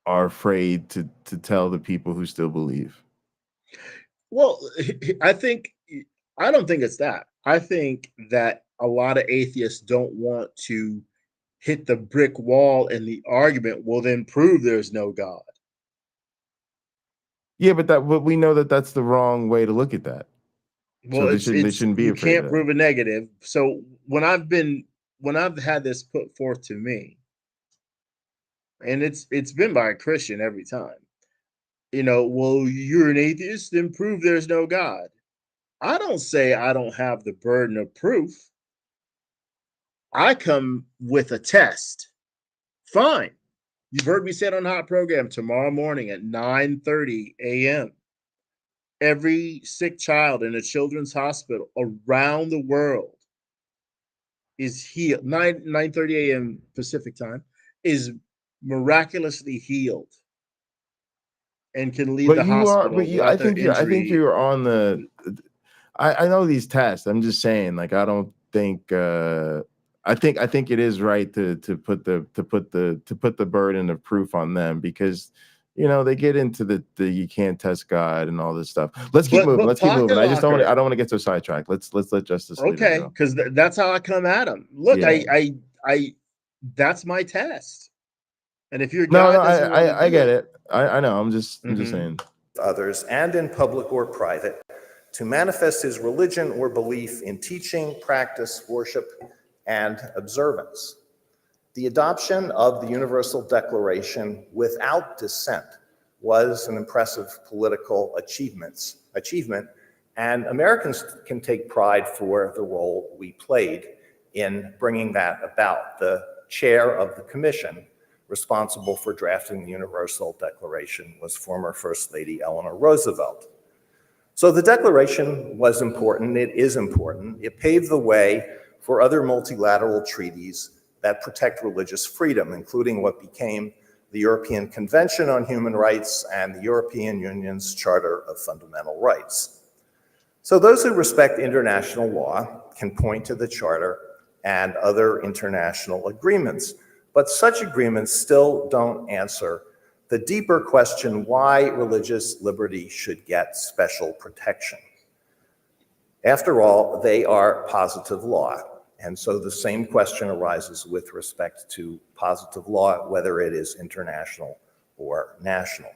are afraid to tell the people who still believe. Well, I don't think it's that. I think that a lot of atheists don't want to hit the brick wall in the argument, well, then prove there's no God. Yeah, but we know that that's the wrong way to look at that. Well, so they shouldn't be afraid. You can't prove a negative. So when I've had this put forth to me, and it's been by a Christian every time, well, you're an atheist, then prove there's no God. I don't say I don't have the burden of proof. I come with a test. Fine. You've heard me say it on Hot Program tomorrow morning at 9:30 a.m. Every sick child in a children's hospital around the world is healed. 9:30 a.m. Pacific time is miraculously healed and can leave But the you are, hospital but you, without their I think injury. you're on the. I know these tests. I'm just saying, like, I don't think. I think it is right to put the burden of proof on them, because they get into the you can't test God and all this stuff. Let's keep moving. But Let's keep moving. I Pocketlocker, don't want to get so sidetracked. Let's let Justice Alito okay, go. because that's how I come at him. Look, Yeah. I that's my test. And if your No, God doesn't want to I do get it, it. I know. I'm just Mhm. saying. Others, and in public or private, to manifest his religion or belief in teaching, practice, worship, and observance. The adoption of the Universal Declaration without dissent was an impressive political achievement, and Americans can take pride for the role we played in bringing that about. The chair of the commission responsible for drafting the Universal Declaration was former First Lady Eleanor Roosevelt. So the Declaration was important. It is important. It paved the way for other multilateral treaties that protect religious freedom, including what became the European Convention on Human Rights and the European Union's Charter of Fundamental Rights. So those who respect international law can point to the Charter and other international agreements, but such agreements still don't answer the deeper question why religious liberty should get special protection. After all, they are positive law, and so the same question arises with respect to positive law, whether it is international or national.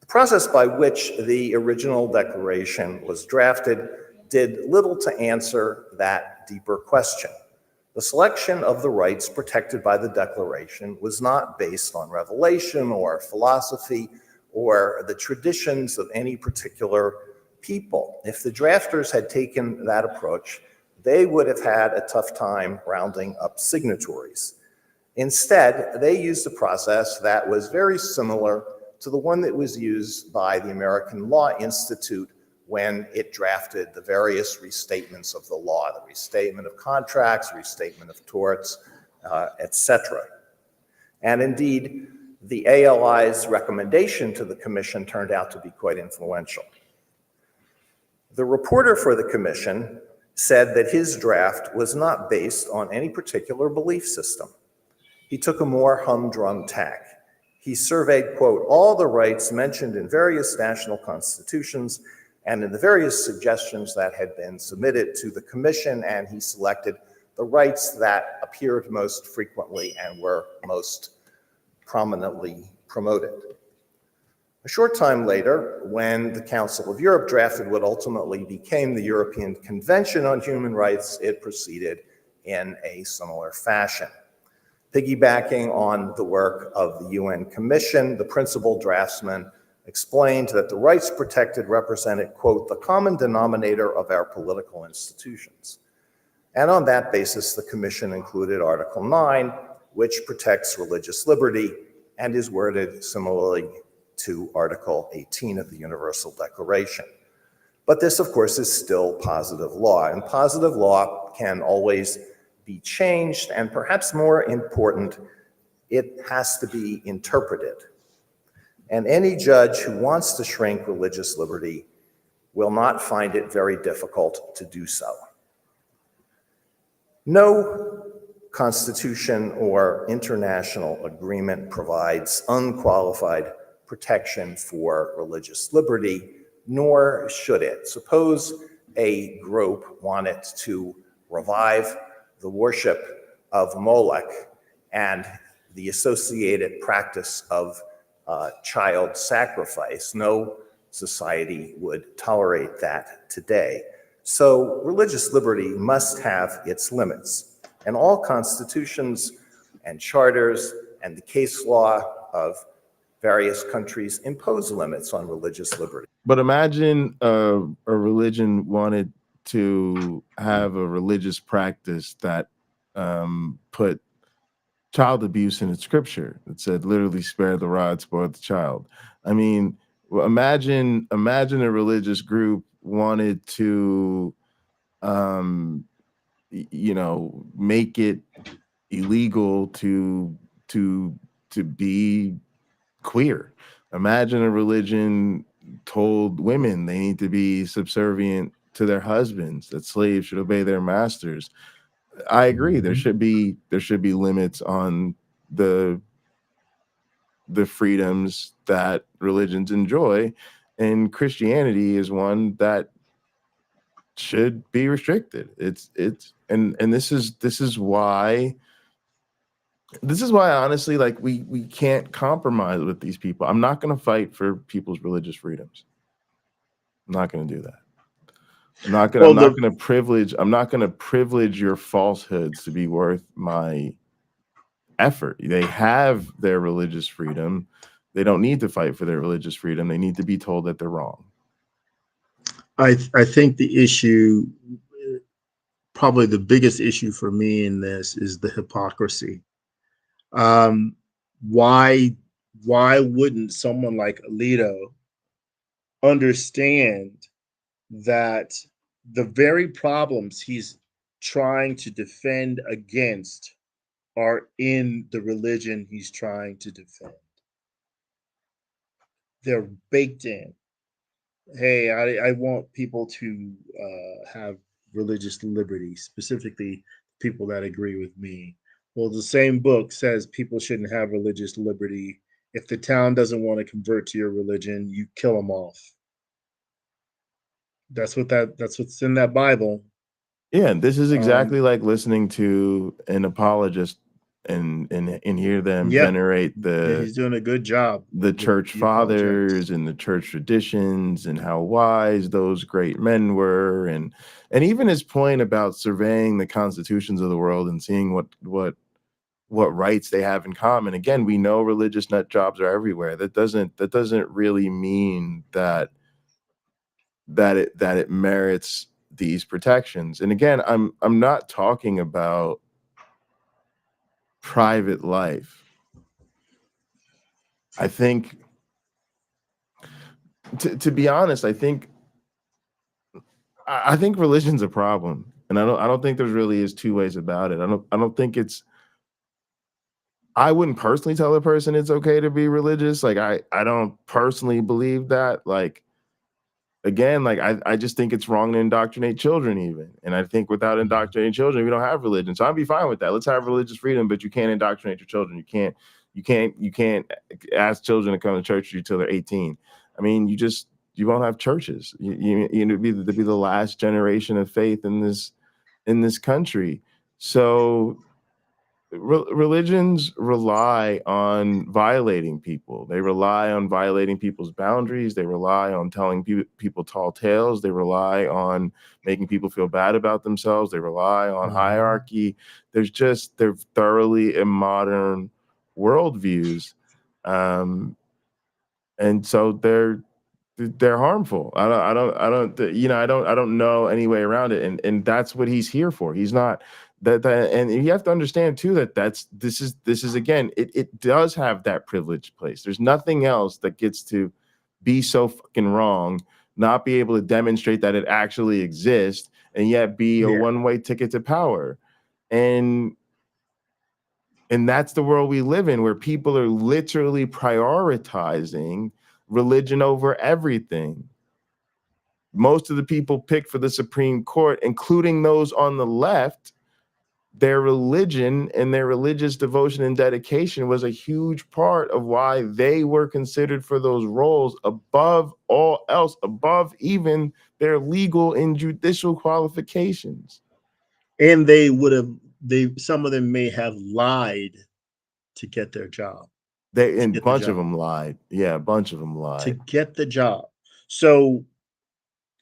The process by which the original declaration was drafted did little to answer that deeper question. The selection of the rights protected by the Declaration was not based on revelation or philosophy or the traditions of any particular people. If the drafters had taken that approach, they would have had a tough time rounding up signatories. Instead, they used a process that was very similar to the one that was used by the American Law Institute when it drafted the various restatements of the law, the restatement of contracts, restatement of torts, etc. And indeed, the ALI's recommendation to the commission turned out to be quite influential. The reporter for the commission said that his draft was not based on any particular belief system. He took a more humdrum tack. He surveyed, quote, all the rights mentioned in various national constitutions and in the various suggestions that had been submitted to the commission, and he selected the rights that appeared most frequently and were most prominently promoted. A short time later, when the Council of Europe drafted what ultimately became the European Convention on Human Rights, it proceeded in a similar fashion. Piggybacking on the work of the UN Commission, the principal draftsman explained that the rights protected represented, quote, the common denominator of our political institutions. And on that basis, the Commission included Article 9, which protects religious liberty and is worded similarly to Article 18 of the Universal Declaration. But this, of course, is still positive law, and positive law can always be changed, and perhaps more important, it has to be interpreted. And any judge who wants to shrink religious liberty will not find it very difficult to do so. No constitution or international agreement provides unqualified protection for religious liberty, nor should it. Suppose a group wanted to revive the worship of Molech and the associated practice of child sacrifice. No society would tolerate that today. So religious liberty must have its limits. And all constitutions and charters and the case law of various countries impose limits on religious liberty. But imagine a religion wanted to have a religious practice that put child abuse in its scripture. It said literally spare the rod, spoil the child. I mean, imagine a religious group wanted to make it illegal to to be queer. Imagine a religion told women they need to be subservient to their husbands, that slaves should obey their masters. I agree. There should be limits on the freedoms that religions enjoy, and Christianity is one that should be restricted. And this is why honestly, like, we can't compromise with these people. I'm not going to fight for people's religious freedoms. I'm not going to do that. I'm not going to privilege your falsehoods to be worth my effort. They have their religious freedom. They don't need to fight for their religious freedom. They need to be told that they're wrong. I think the issue, probably the biggest issue for me in this, is the hypocrisy. Why wouldn't someone like Alito understand that the very problems he's trying to defend against are in the religion he's trying to defend? They're baked in. Hey, I want people to have religious liberty, specifically people that agree with me. Well, the same book says people shouldn't have religious liberty. If the town doesn't want to convert to your religion, you kill them off. That's what's in that Bible. Yeah, and this is exactly like listening to an apologist and hear them venerate he's doing a good job. The church fathers and the church traditions and how wise those great men were, and even his point about surveying the constitutions of the world and seeing what rights they have in common. Again, we know religious nut jobs are everywhere. That doesn't really mean that it merits these protections. And again, I'm not talking about private life. I think, to be honest, I think religion's a problem, and I don't think there's really is two ways about it. I don't think it's. I wouldn't personally tell a person it's okay to be religious. Like, I don't personally believe that. Like, again, like, I just think it's wrong to indoctrinate children even. And I think without indoctrinating children, we don't have religion. So I'd be fine with that. Let's have religious freedom, but you can't indoctrinate your children. You can't ask children to come to church until they're 18. I mean, you won't have churches. You'd be the last generation of faith in this country. So religions rely on violating people. They rely on violating people's boundaries. They rely on telling people tall tales. They rely on making people feel bad about themselves. They rely on hierarchy. They're thoroughly immodern worldviews, and so they're harmful. I don't know any way around it, and that's what he's here for. He's not that and you have to understand too that this is again, it does have that privileged place. There's nothing else that gets to be so fucking wrong, not be able to demonstrate that it actually exists, and yet be a one-way ticket to power. And that's the world we live in, where people are literally prioritizing religion over everything. Most of the people picked for the Supreme Court, including those on the left, their religion and their religious devotion and dedication was a huge part of why they were considered for those roles above all else, above even their legal and judicial qualifications. And some of them may have lied to get their job. A bunch of them lied. Yeah, a bunch of them lied. To get the job. So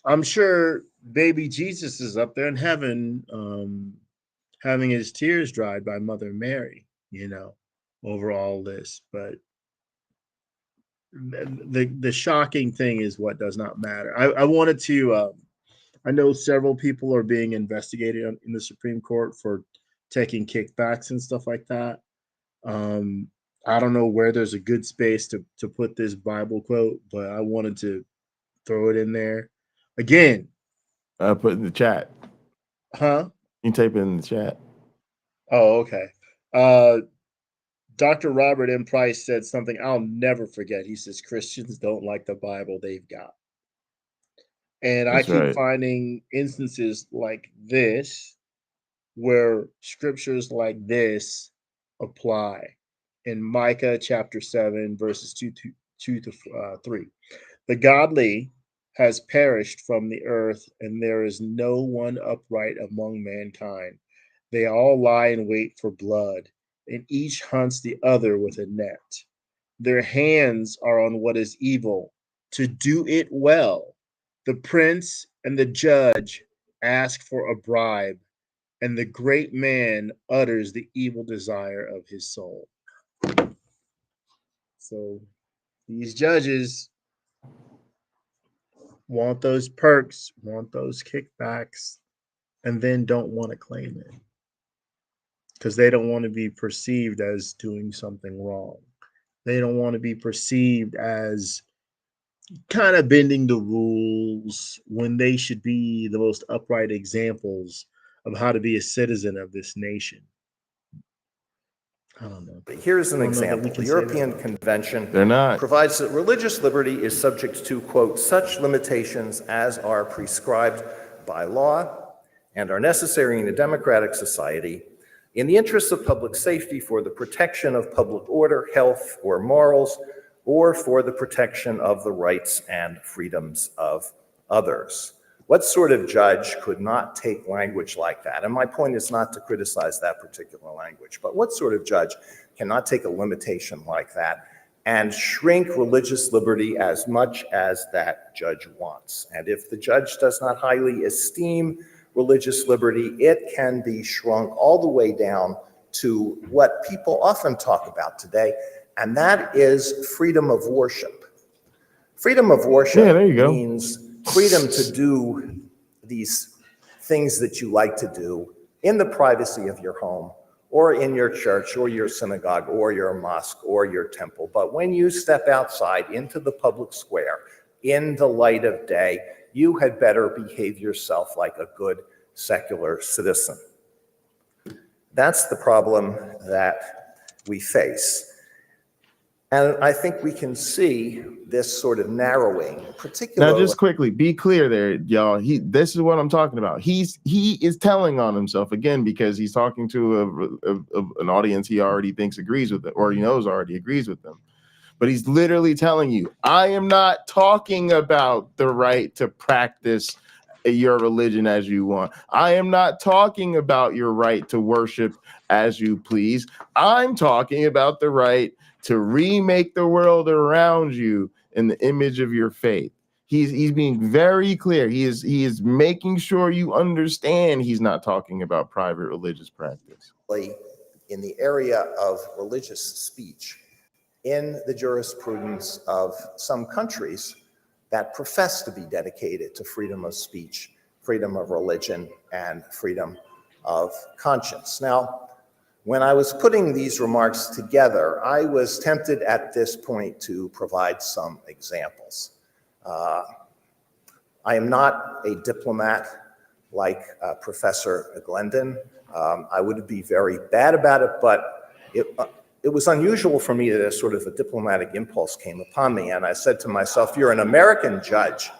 I'm sure baby Jesus is up there in heaven, having his tears dried by Mother Mary, over all this. But the shocking thing is what does not matter. I wanted to, I know several people are being investigated in the Supreme Court for taking kickbacks and stuff like that. I don't know where there's a good space to put this Bible quote, but I wanted to throw it in there. Again. Put in the chat. Huh? You can type it in the chat. Oh, okay. Dr. Robert M. Price said something I'll never forget. He says, Christians don't like the Bible they've got. And I That's keep right. finding instances like this where scriptures like this apply. In Micah chapter 7, verses 2 to 3. The godly has perished from the earth, and there is no one upright among mankind. They all lie in wait for blood, and each hunts the other with a net. Their hands are on what is evil, to do it well. The prince and the judge ask for a bribe, and the great man utters the evil desire of his soul. So these judges want those perks, want those kickbacks, and then don't want to claim it because they don't want to be perceived as doing something wrong. They don't want to be perceived as kind of bending the rules when they should be the most upright examples of how to be a citizen of this nation. I don't know. Here's an example. The European Convention provides that religious liberty is subject to, quote, such limitations as are prescribed by law and are necessary in a democratic society in the interests of public safety, for the protection of public order, health, or morals, or for the protection of the rights and freedoms of others. What sort of judge could not take language like that? And my point is not to criticize that particular language, but what sort of judge cannot take a limitation like that and shrink religious liberty as much as that judge wants? And if the judge does not highly esteem religious liberty, it can be shrunk all the way down to what people often talk about today, and that is freedom of worship. Freedom of worship means freedom to do these things that you like to do in the privacy of your home or in your church or your synagogue or your mosque or your temple. But when you step outside into the public square in the light of day, you had better behave yourself like a good secular citizen. That's the problem that we face. And I think we can see this sort of narrowing, particularly. Now, just quickly, be clear there, y'all. This is what I'm talking about. He is telling on himself again because he's talking to an audience he already thinks agrees with it, or he knows already agrees with them. But he's literally telling you, I am not talking about the right to practice your religion as you want. I am not talking about your right to worship as you please. I'm talking about the right to remake the world around you in the image of your faith. He's being very clear. He is making sure you understand he's not talking about private religious practice. In the area of religious speech, in the jurisprudence of some countries that profess to be dedicated to freedom of speech, freedom of religion, and freedom of conscience. Now, when I was putting these remarks together, I was tempted at this point to provide some examples. I am not a diplomat like Professor Glendon. I would be very bad about it, but it was unusual for me that a sort of a diplomatic impulse came upon me, and I said to myself, you're an American judge,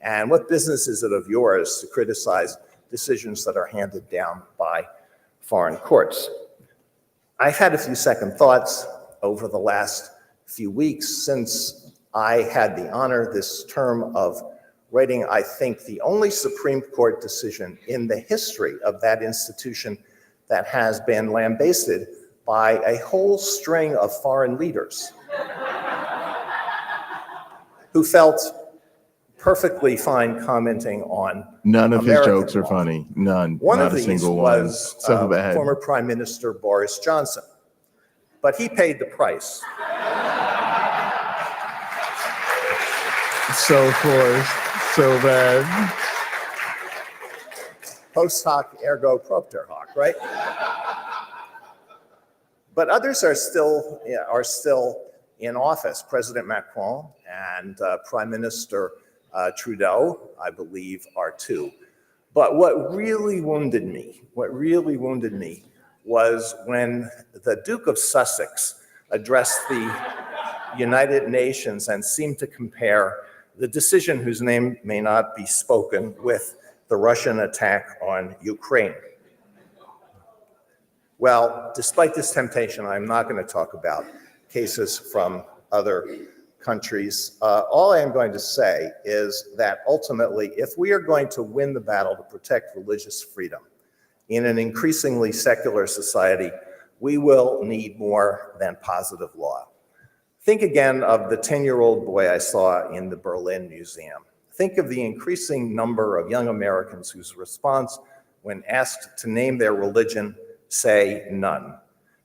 and what business is it of yours to criticize decisions that are handed down by foreign courts? I've had a few second thoughts over the last few weeks since I had the honor this term of writing, I think, the only Supreme Court decision in the history of that institution that has been lambasted by a whole string of foreign leaders who felt perfectly fine commenting on none of American his jokes law. are funny. None. One not of a these single was one. So bad. Former Prime Minister Boris Johnson, but he paid the price. So forced, so bad. Post hoc ergo propter hoc, right? But others are still in office. President Macron and Prime Minister Trudeau, I believe, are too. But what really wounded me was when the Duke of Sussex addressed the United Nations and seemed to compare the decision, whose name may not be spoken, with the Russian attack on Ukraine. Well, despite this temptation, I'm not going to talk about cases from other countries. All I am going to say is that ultimately, if we are going to win the battle to protect religious freedom in an increasingly secular society, we will need more than positive law. Think again of the 10-year-old boy I saw in the Berlin Museum. Think of the increasing number of young Americans whose response, when asked to name their religion, say none.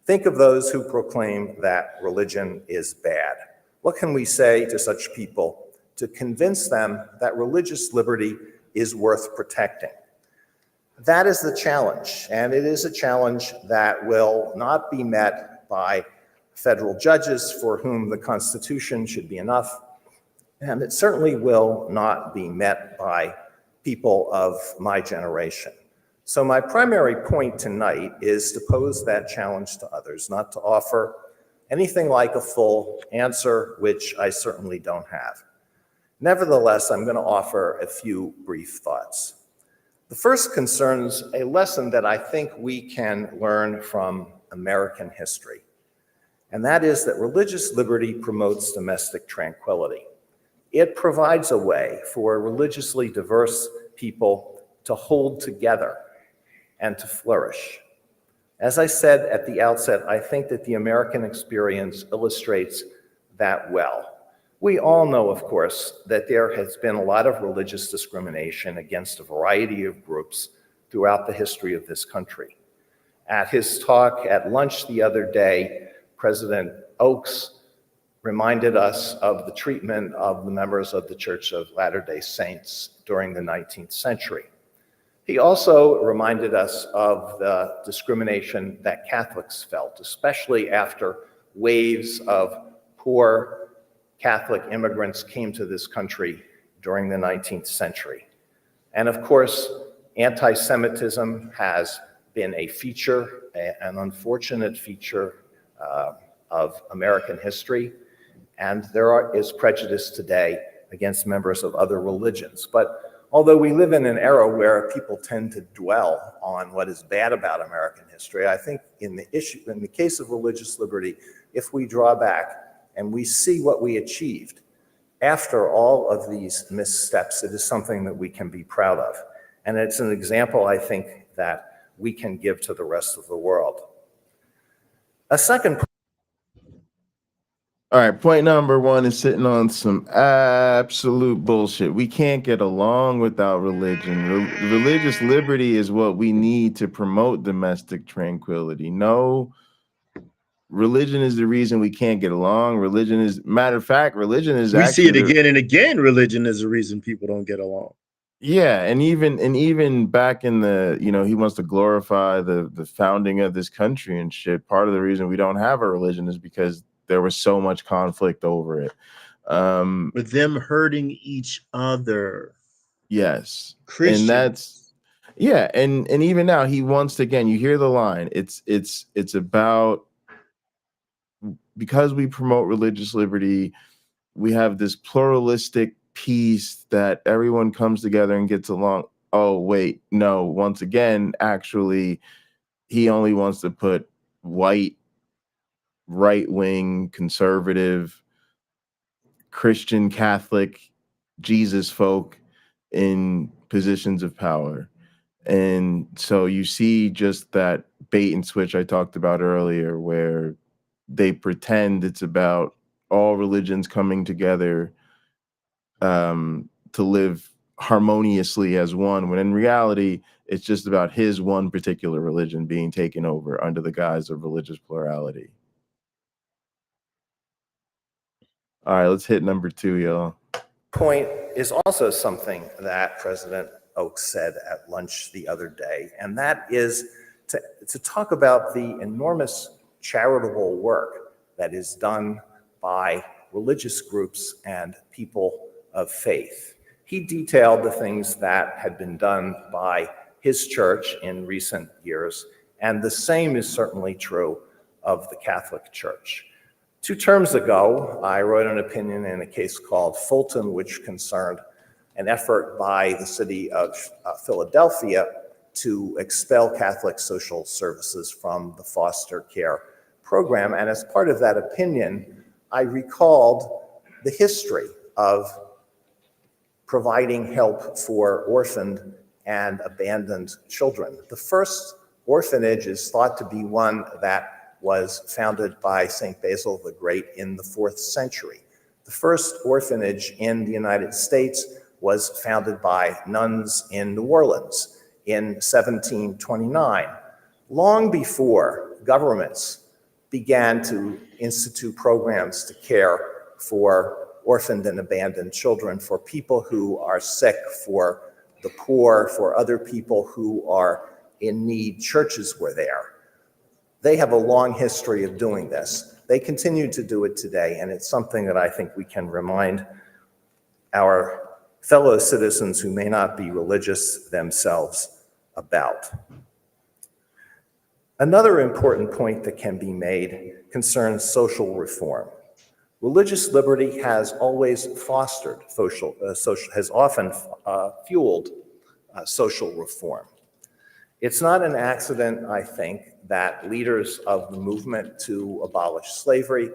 Think of those who proclaim that religion is bad. What can we say to such people to convince them that religious liberty is worth protecting? That is the challenge, and it is a challenge that will not be met by federal judges for whom the Constitution should be enough, and it certainly will not be met by people of my generation. So my primary point tonight is to pose that challenge to others, not to offer anything like a full answer, which I certainly don't have. Nevertheless, I'm going to offer a few brief thoughts. The first concerns a lesson that I think we can learn from American history, and that is that religious liberty promotes domestic tranquility. It provides a way for religiously diverse people to hold together and to flourish. As I said at the outset, I think that the American experience illustrates that well. We all know, of course, that there has been a lot of religious discrimination against a variety of groups throughout the history of this country. At his talk at lunch the other day, President Oaks reminded us of the treatment of the members of the Church of Latter-day Saints during the 19th century. He also reminded us of the discrimination that Catholics felt, especially after waves of poor Catholic immigrants came to this country during the 19th century. And of course, anti-Semitism has been a feature, an unfortunate feature of American history. And there is prejudice today against members of other religions. But although we live in an era where people tend to dwell on what is bad about American history, I think in the case of religious liberty, if we draw back and we see what we achieved after all of these missteps, it is something that we can be proud of. And it's an example, I think, that we can give to the rest of the world. A second point. All right, point number one is sitting on some absolute bullshit. We can't get along without religion. Religious liberty is what we need to promote domestic tranquility. No, religion is the reason we can't get along. Religion is, matter of fact, religion is we actually see it again and again. Religion is the reason people don't get along. Yeah, and even back in the, he wants to glorify the founding of this country and shit. Part of the reason we don't have a religion is because there was so much conflict over it. With them hurting each other. Yes. Christians. And that's, yeah, and even now he wants to, again, you hear the line. It's about, because we promote religious liberty, we have this pluralistic peace that everyone comes together and gets along. Oh, wait, no, once again, actually, he only wants to put white, right-wing, conservative, Christian, Catholic, Jesus folk in positions of power. And so you see just that bait and switch I talked about earlier, where they pretend it's about all religions coming together to live harmoniously as one, when in reality, it's just about his one particular religion being taken over under the guise of religious plurality. All right, let's hit number two, y'all. Point is also something that President Oaks said at lunch the other day, and that is to talk about the enormous charitable work that is done by religious groups and people of faith. He detailed the things that had been done by his church in recent years, and the same is certainly true of the Catholic Church. 2 terms ago, I wrote an opinion in a case called Fulton, which concerned an effort by the city of Philadelphia to expel Catholic social services from the foster care program. And as part of that opinion, I recalled the history of providing help for orphaned and abandoned children. The first orphanage is thought to be one that was founded by St. Basil the Great in the 4th century. The first orphanage in the United States was founded by nuns in New Orleans in 1729, long before governments began to institute programs to care for orphaned and abandoned children, for people who are sick, for the poor, for other people who are in need. Churches were there. They have a long history of doing this. They continue to do it today, and it's something that I think we can remind our fellow citizens who may not be religious themselves about. Another important point that can be made concerns social reform. Religious liberty has always fostered has often fueled social reform. It's not an accident, I think, that leaders of the movement to abolish slavery,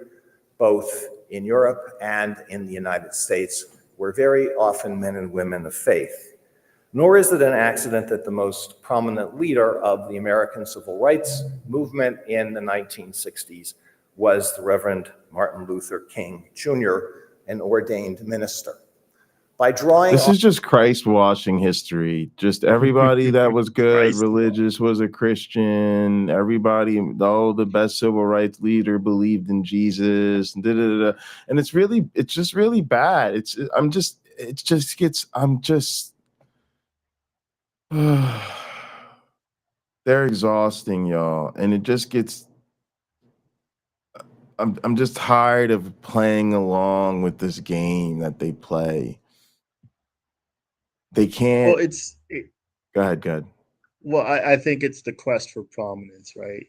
both in Europe and in the United States, were very often men and women of faith. Nor is it an accident that the most prominent leader of the American civil rights movement in the 1960s was the Reverend Martin Luther King Jr., an ordained minister. By drawing This is just Christ washing history. Just everybody that was good, religious, was a Christian. Everybody, the best civil rights leader believed in Jesus. And it's just really bad. They're exhausting, y'all. And it just gets, I'm just tired of playing along with this game that they play. They can't. Well, Go ahead. Well, I think it's the quest for prominence, right?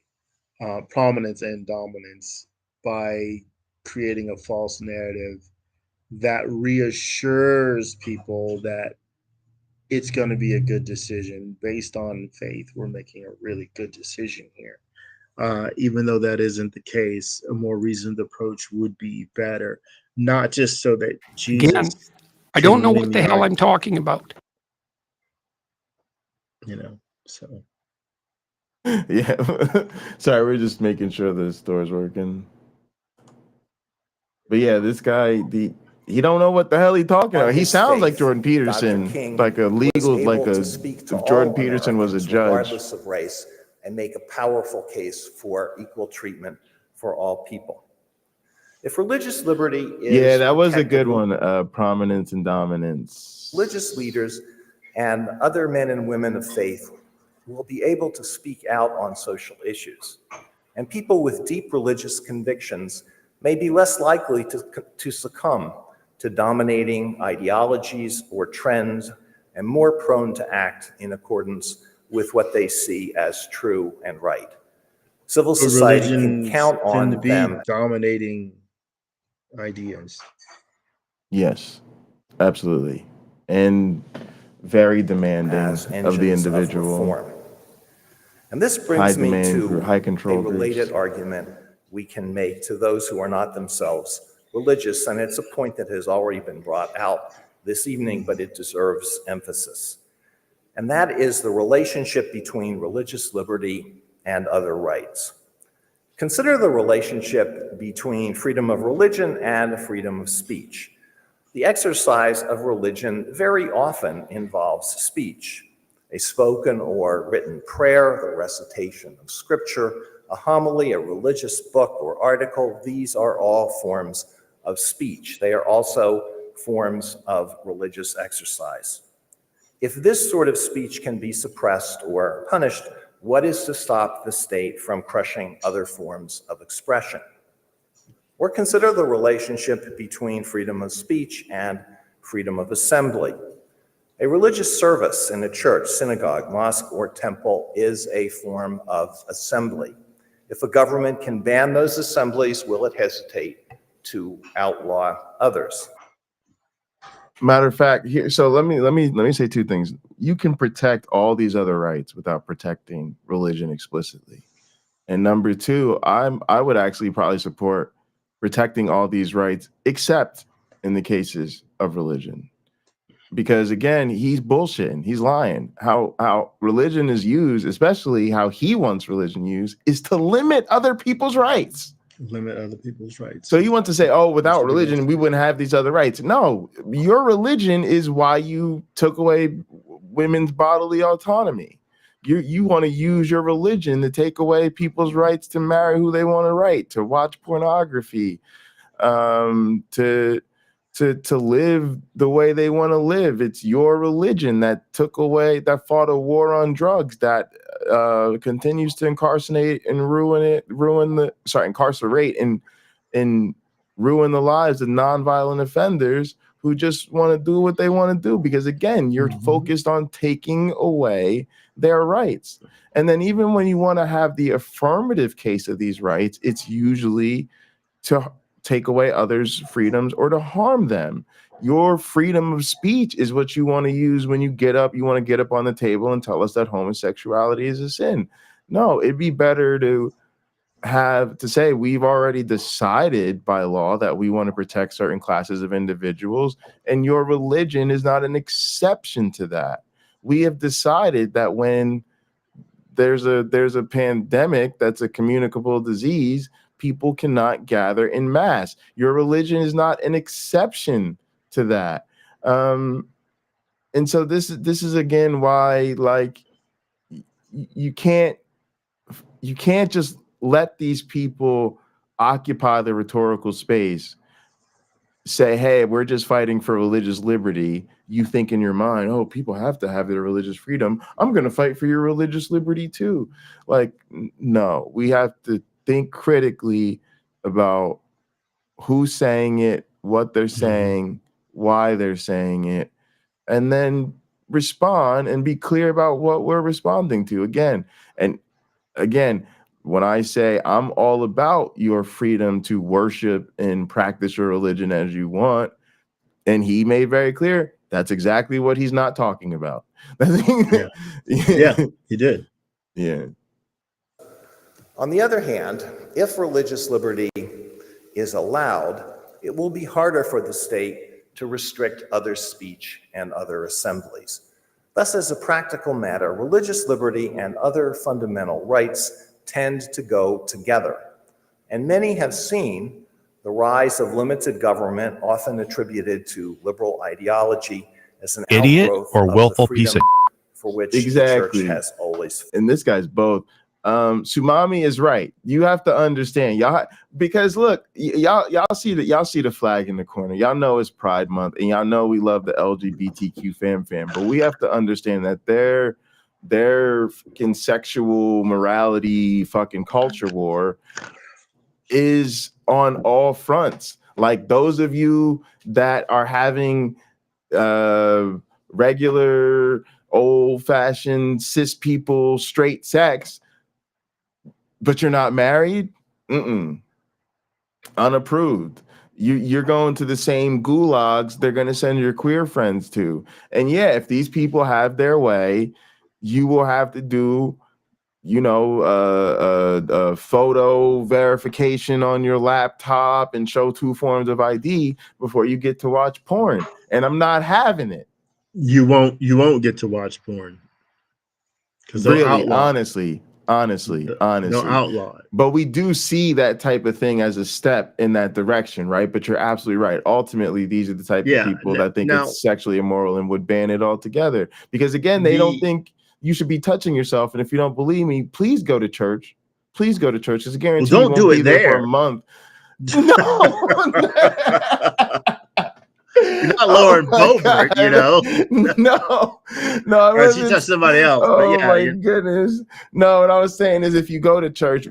Prominence and dominance by creating a false narrative that reassures people that it's going to be a good decision based on faith. We're making a really good decision here. Even though that isn't the case, a more reasoned approach would be better. Not just so that Jesus. Again, I don't know what the hell I'm talking about. So. Yeah. Sorry, we're just making sure the store's working. But yeah, this guy, he don't know what the hell he's talking about. He sounds like Jordan Peterson, like a legal, if Jordan Peterson was a judge. Regardless of race, and make a powerful case for equal treatment for all people. If religious liberty is... Yeah, that was a good one, prominence and dominance. Religious leaders and other men and women of faith will be able to speak out on social issues. And people with deep religious convictions may be less likely to succumb to dominating ideologies or trends, and more prone to act in accordance with what they see as true and right. Civil society can count on them dominating ideas. Yes, absolutely. And very demanding of the individual. And this brings me to high control a related argument we can make to those who are not themselves religious, and it's a point that has already been brought out this evening, but it deserves emphasis. And that is the relationship between religious liberty and other rights. Consider the relationship between freedom of religion and freedom of speech. The exercise of religion very often involves speech, a spoken or written prayer, the recitation of scripture, a homily, a religious book or article. These are all forms of speech. They are also forms of religious exercise. If this sort of speech can be suppressed or punished, what is to stop the state from crushing other forms of expression? Or consider the relationship between freedom of speech and freedom of assembly. A religious service in a church, synagogue, mosque, or temple is a form of assembly. If a government can ban those assemblies, will it hesitate to outlaw others? Matter of fact, here. So let me say two things. You can protect all these other rights without protecting religion explicitly. And number two, I would actually probably support protecting all these rights, except in the cases of religion. Because again, he's bullshitting, he's lying. How religion is used, especially how he wants religion used, is to limit other people's rights. Limit other people's rights. So you want to say, oh, without religion, we wouldn't have these other rights. No, your religion is why you took away women's bodily autonomy. You want to use your religion to take away people's rights to marry who they want to write, to watch pornography, to live the way they want to live. It's your religion that fought a war on drugs, that continues to incarcerate and ruin the lives of nonviolent offenders who just want to do what they want to do. Because again, you're focused on taking away their rights. And then even when you want to have the affirmative case of these rights, it's usually to take away others' freedoms or to harm them. Your freedom of speech is what you want to use when you get up. You want to get up on the table and tell us that homosexuality is a sin. No, it'd be better to say we've already decided by law that we want to protect certain classes of individuals, and your religion is not an exception to that. We have decided that when there's a pandemic that's a communicable disease, people cannot gather in mass. Your religion is not an exception to that. And so this is again why, like, you can't just let these people occupy the rhetorical space, say, hey, we're just fighting for religious liberty. You think in your mind, oh, people have to have their religious freedom. I'm going to fight for your religious liberty too. Like, no, we have to think critically about who's saying it, what they're saying, why they're saying it, and then respond and be clear about what we're responding to. Again, when I say I'm all about your freedom to worship and practice your religion as you want, and he made very clear that's exactly what he's not talking about. Yeah, he did. Yeah. On the other hand, if religious liberty is allowed, it will be harder for the state to restrict other speech and other assemblies. Thus, as a practical matter, religious liberty and other fundamental rights tend to go together. And many have seen the rise of limited government, often attributed to liberal ideology, as an idiot outgrowth or of willful the piece of for which Exactly. the church has always. And this guy's both. Sumami is right. You have to understand, y'all, because look, y'all see the flag in the corner. Y'all know it's Pride Month, and y'all know we love the LGBTQ fam, but we have to understand that their fucking sexual morality fucking culture war is on all fronts. Like, those of you that are having regular old-fashioned cis people straight sex, but you're not married, unapproved. You're going to the same gulags they're going to send your queer friends to. And yeah, if these people have their way, you will have to do, a photo verification on your laptop and show 2 forms of ID before you get to watch porn. And I'm not having it. You won't get to watch porn. Really, honestly. They'll outlaw it. But we do see that type of thing as a step in that direction, right? But you're absolutely right. Ultimately, these are the type of people that think it's sexually immoral and would ban it altogether. Because again, they don't think you should be touching yourself. And if you don't believe me, please go to church. Please go to church. It's a guarantee. Well, don't do it there for a month. No. You're not Lauren Boebert, No. Or she touched somebody else. Oh, my goodness. No, what I was saying is, if you go to church,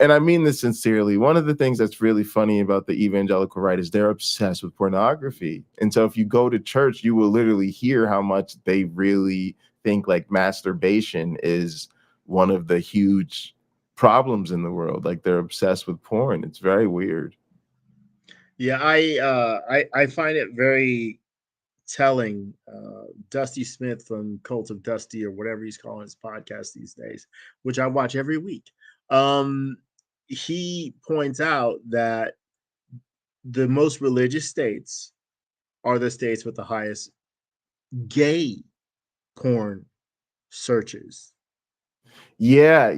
and I mean this sincerely, one of the things that's really funny about the evangelical right is they're obsessed with pornography. And so if you go to church, you will literally hear how much they really think like masturbation is one of the huge problems in the world. Like they're obsessed with porn. It's very weird. Yeah, I find it very telling. Dusty Smith from Cult of Dusty, or whatever he's calling his podcast these days, which I watch every week. He points out that the most religious states are the states with the highest gay porn searches. Yeah,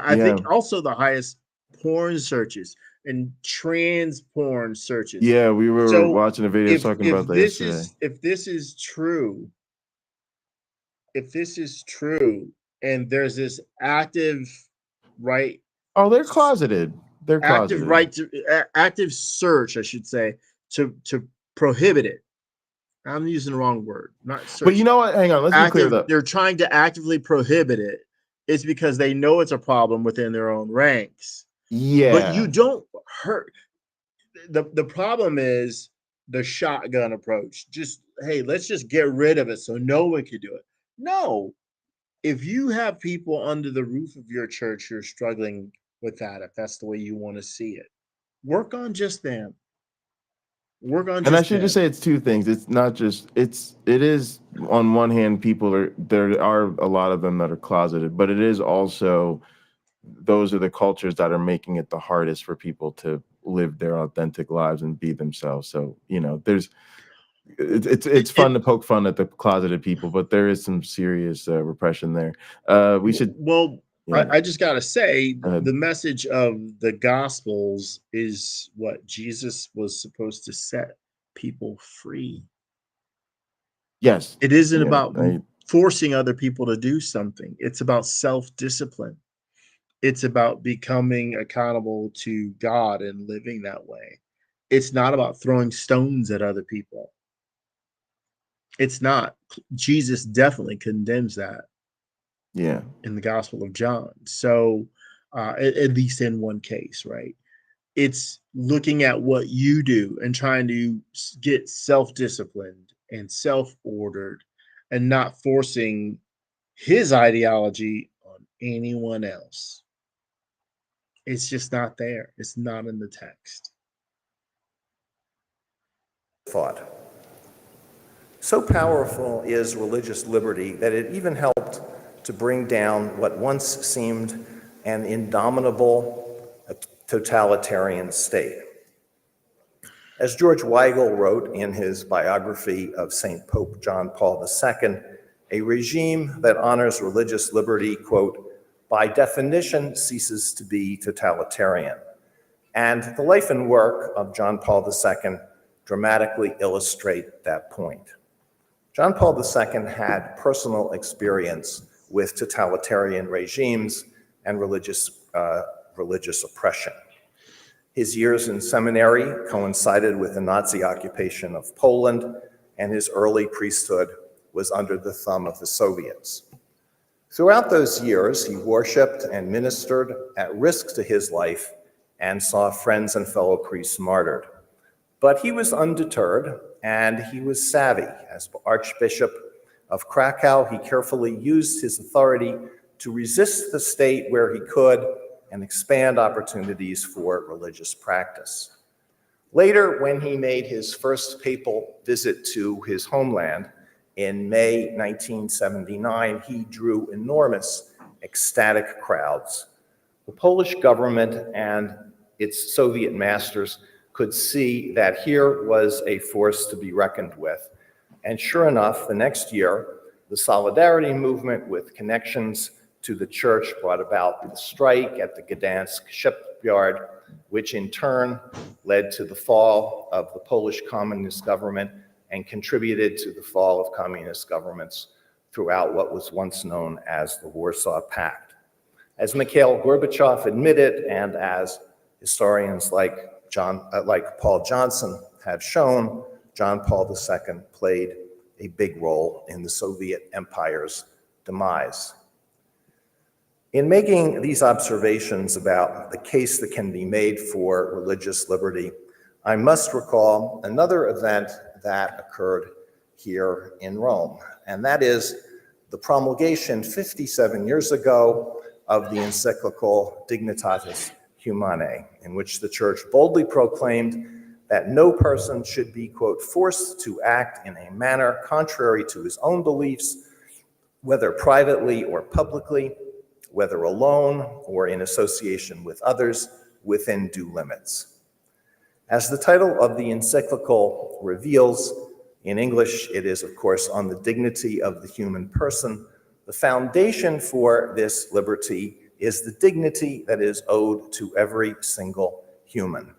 I think also the highest porn searches and trans porn searches. Yeah, we were watching a video talking about that yesterday. If this is true, and there's this active right. Oh, they're closeted. They're active closeted. right to active search, I should say, to prohibit it. I'm using the wrong word, not search. But you know what? Hang on, let's be clear though. They're trying to actively prohibit it. It's because they know it's a problem within their own ranks. Yeah. But you don't hurt. The problem is the shotgun approach. Just, hey, let's just get rid of it so no one can do it. No. If you have people under the roof of your church who are struggling with that, if that's the way you want to see it, work on just them. And I should just say it's two things. It's not just it is on one hand, there are a lot of them that are closeted, but it is also those are the cultures that are making it the hardest for people to live their authentic lives and be themselves. So, you know, it's fun to poke fun at the closeted people, but there is some serious repression there. I just gotta say, the message of the Gospels is what Jesus was supposed to set people free. Yes, it isn't about forcing other people to do something. It's about self-discipline. It's about becoming accountable to God and living that way. It's not about throwing stones at other people. It's not. Jesus definitely condemns that. Yeah. In the Gospel of John. So at least in one case, right? It's looking at what you do and trying to get self-disciplined and self-ordered and not forcing his ideology on anyone else. It's just not there. It's not in the text. Thought. So powerful is religious liberty that it even helped to bring down what once seemed an indomitable totalitarian state. As George Weigel wrote in his biography of St. Pope John Paul II, a regime that honors religious liberty, quote, by definition ceases to be totalitarian. And the life and work of John Paul II dramatically illustrate that point. John Paul II had personal experience with totalitarian regimes and religious oppression. His years in seminary coincided with the Nazi occupation of Poland, and his early priesthood was under the thumb of the Soviets. Throughout those years, he worshiped and ministered at risk to his life and saw friends and fellow priests martyred. But he was undeterred, and he was savvy. As Archbishop of Krakow, he carefully used his authority to resist the state where he could and expand opportunities for religious practice. Later, when he made his first papal visit to his homeland in May 1979, he drew enormous, ecstatic crowds. The Polish government and its Soviet masters could see that here was a force to be reckoned with. And sure enough, the next year, the Solidarity movement with connections to the church brought about the strike at the Gdansk shipyard, which in turn led to the fall of the Polish communist government and contributed to the fall of communist governments throughout what was once known as the Warsaw Pact. As Mikhail Gorbachev admitted, and as historians like Paul Johnson have shown, John Paul II played a big role in the Soviet Empire's demise. In making these observations about the case that can be made for religious liberty, I must recall another event that occurred here in Rome, and that is the promulgation 57 years ago of the encyclical Dignitatis Humanae, in which the Church boldly proclaimed that no person should be, quote, forced to act in a manner contrary to his own beliefs, whether privately or publicly, whether alone or in association with others, within due limits. As the title of the encyclical reveals, in English, it is, of course, on the dignity of the human person. The foundation for this liberty is the dignity that is owed to every single human.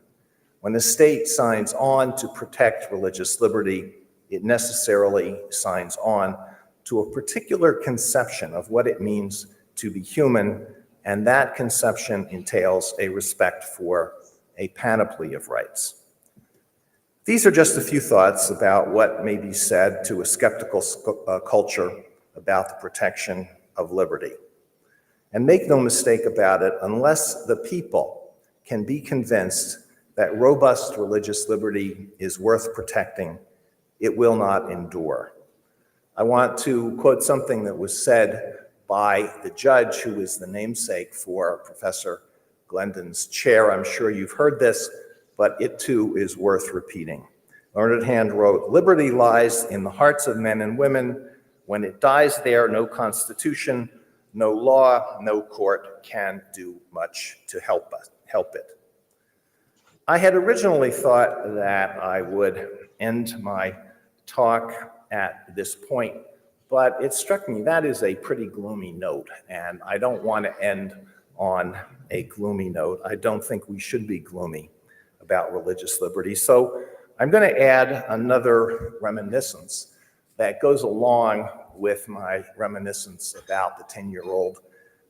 When the state signs on to protect religious liberty, it necessarily signs on to a particular conception of what it means to be human, and that conception entails a respect for a panoply of rights. These are just a few thoughts about what may be said to a skeptical culture about the protection of liberty. And make no mistake about it, unless the people can be convinced that robust religious liberty is worth protecting, it will not endure. I want to quote something that was said by the judge who is the namesake for Professor Glendon's chair. I'm sure you've heard this, but it too is worth repeating. Learned Hand wrote, "Liberty lies in the hearts of men and women. When it dies there, no constitution, no law, no court can do much to help it." I had originally thought that I would end my talk at this point, but it struck me that is a pretty gloomy note, and I don't want to end on a gloomy note. I don't think we should be gloomy about religious liberty. So I'm going to add another reminiscence that goes along with my reminiscence about the 10-year-old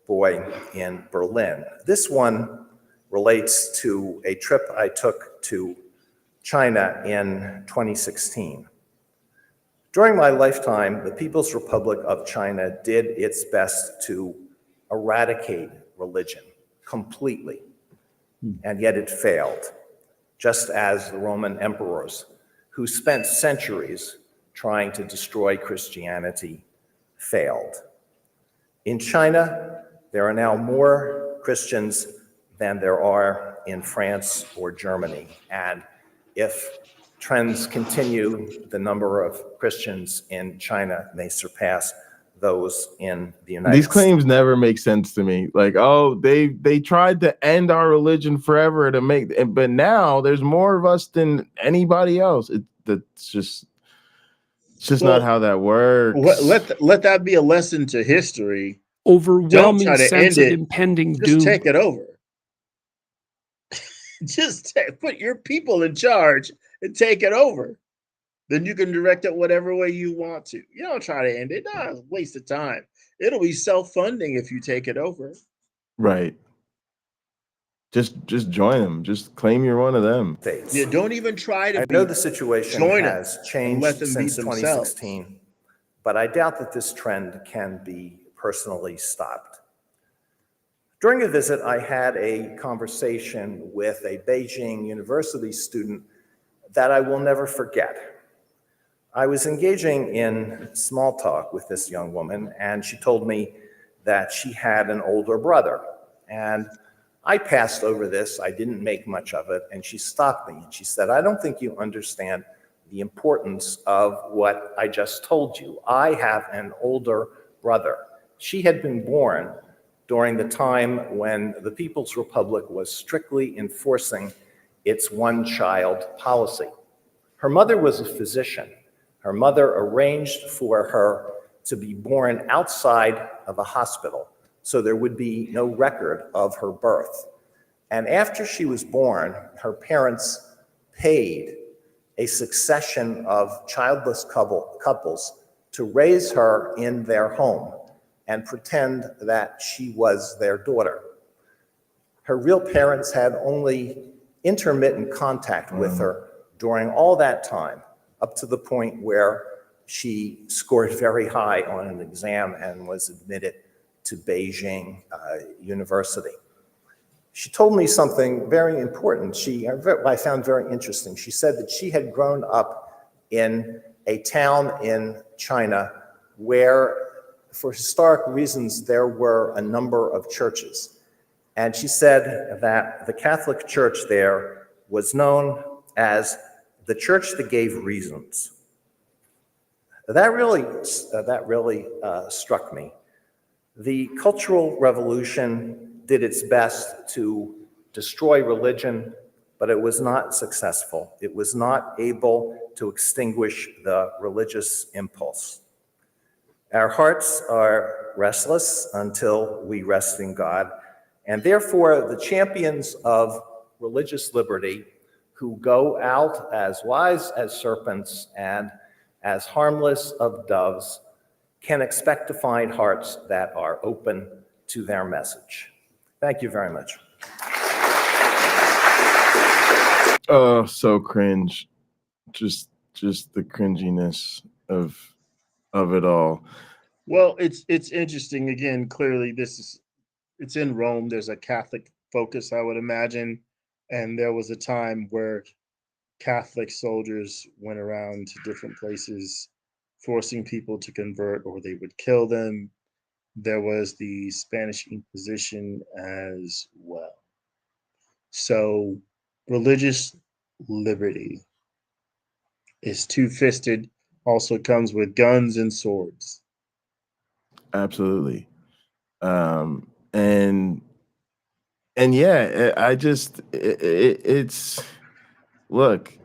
boy in Berlin. This one relates to a trip I took to China in 2016. During my lifetime, the People's Republic of China did its best to eradicate religion completely, and yet it failed, just as the Roman emperors, who spent centuries trying to destroy Christianity, failed. In China, there are now more Christians than there are in France or Germany. And if trends continue, the number of Christians in China may surpass those in the United States. These claims never make sense to me. Like, oh, they tried to end our religion forever to make, but now there's more of us than anybody else. It's just not how that works. Let that be a lesson to history. Overwhelming sense of impending doom. Just take it over. Put your people in charge and take it over. Then you can direct it whatever way you want to. You don't try to end it. No, it's a waste of time. It'll be self-funding if you take it over. Right. Just join them. Just claim you're one of them. Yeah, don't even try to. I know the situation has changed since 2016, but I doubt that this trend can be personally stopped. During a visit, I had a conversation with a Beijing University student that I will never forget. I was engaging in small talk with this young woman, and she told me that she had an older brother. And I passed over this, I didn't make much of it, and she stopped me and she said, "I don't think you understand the importance of what I just told you. I have an older brother." She had been born during the time when the People's Republic was strictly enforcing its one-child policy. Her mother was a physician. Her mother arranged for her to be born outside of a hospital, so there would be no record of her birth. And after she was born, her parents paid a succession of childless couples to raise her in their home and pretend that she was their daughter. Her real parents had only intermittent contact with her during all that time, up to the point where she scored very high on an exam and was admitted to Beijing University. She told me something very important. I found very interesting. She said that she had grown up in a town in China where for historic reasons, there were a number of churches. And she said that the Catholic Church there was known as the church that gave reasons. That really struck me. The Cultural Revolution did its best to destroy religion, but it was not successful. It was not able to extinguish the religious impulse. Our hearts are restless until we rest in God, and therefore the champions of religious liberty who go out as wise as serpents and as harmless of doves can expect to find hearts that are open to their message. Thank you very much. Oh, so cringe. Just the cringiness of it all. Well, it's interesting. Again, clearly it's in Rome. There's a Catholic focus, I would imagine. And there was a time where Catholic soldiers went around to different places forcing people to convert, or they would kill them. There was the Spanish Inquisition as well. So religious liberty is two-fisted, also comes with guns and swords. Absolutely. And yeah, I just it's look,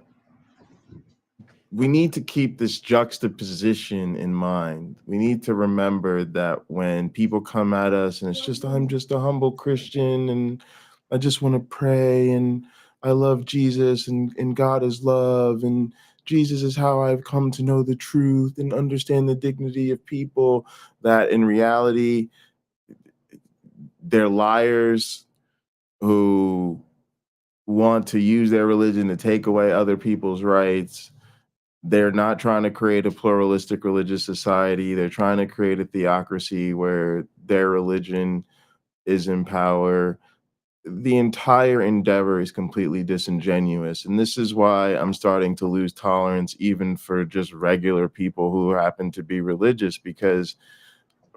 we need to keep this juxtaposition in mind. We need to remember that when people come at us and it's just, I'm just a humble Christian and I just want to pray and I love Jesus and God is love and Jesus is how I've come to know the truth and understand the dignity of people, that in reality, they're liars who want to use their religion to take away other people's rights. They're not trying to create a pluralistic religious society. They're trying to create a theocracy where their religion is in power. The entire endeavor is completely disingenuous. And this is why I'm starting to lose tolerance even for just regular people who happen to be religious, because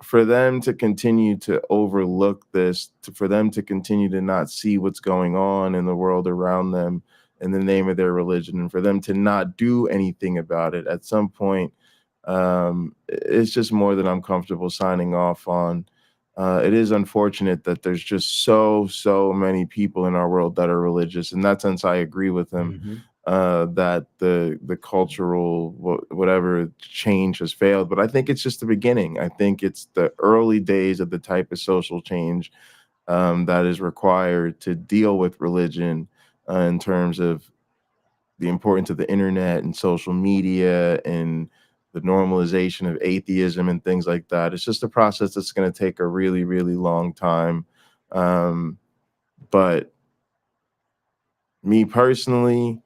for them to continue to overlook this, for them to continue to not see what's going on in the world around them in the name of their religion, and for them to not do anything about it at some point, it's just more than I'm comfortable signing off on. It is unfortunate that there's just so many people in our world that are religious. In that sense, I agree with him. That the cultural whatever change has failed, but I think it's just the beginning. I think it's the early days of the type of social change that is required to deal with religion in terms of the importance of the internet and social media and the normalization of atheism and things like that. It's just a process that's going to take a really, really long time. But me personally,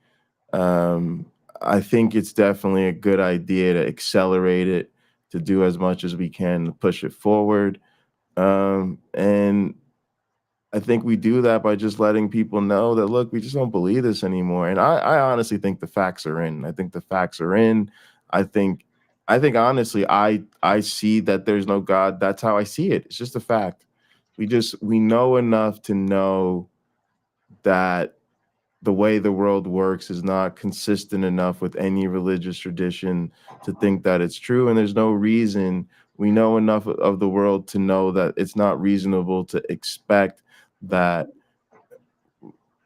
I think it's definitely a good idea to accelerate it, to do as much as we can to push it forward. And I think we do that by just letting people know that, look, we just don't believe this anymore. And I honestly think the facts are in. I think the facts are in. I think honestly, I see that there's no God. That's how I see it. It's just a fact. We know enough to know that the way the world works is not consistent enough with any religious tradition to think that it's true. And there's no reason. We know enough of the world to know that it's not reasonable to expect that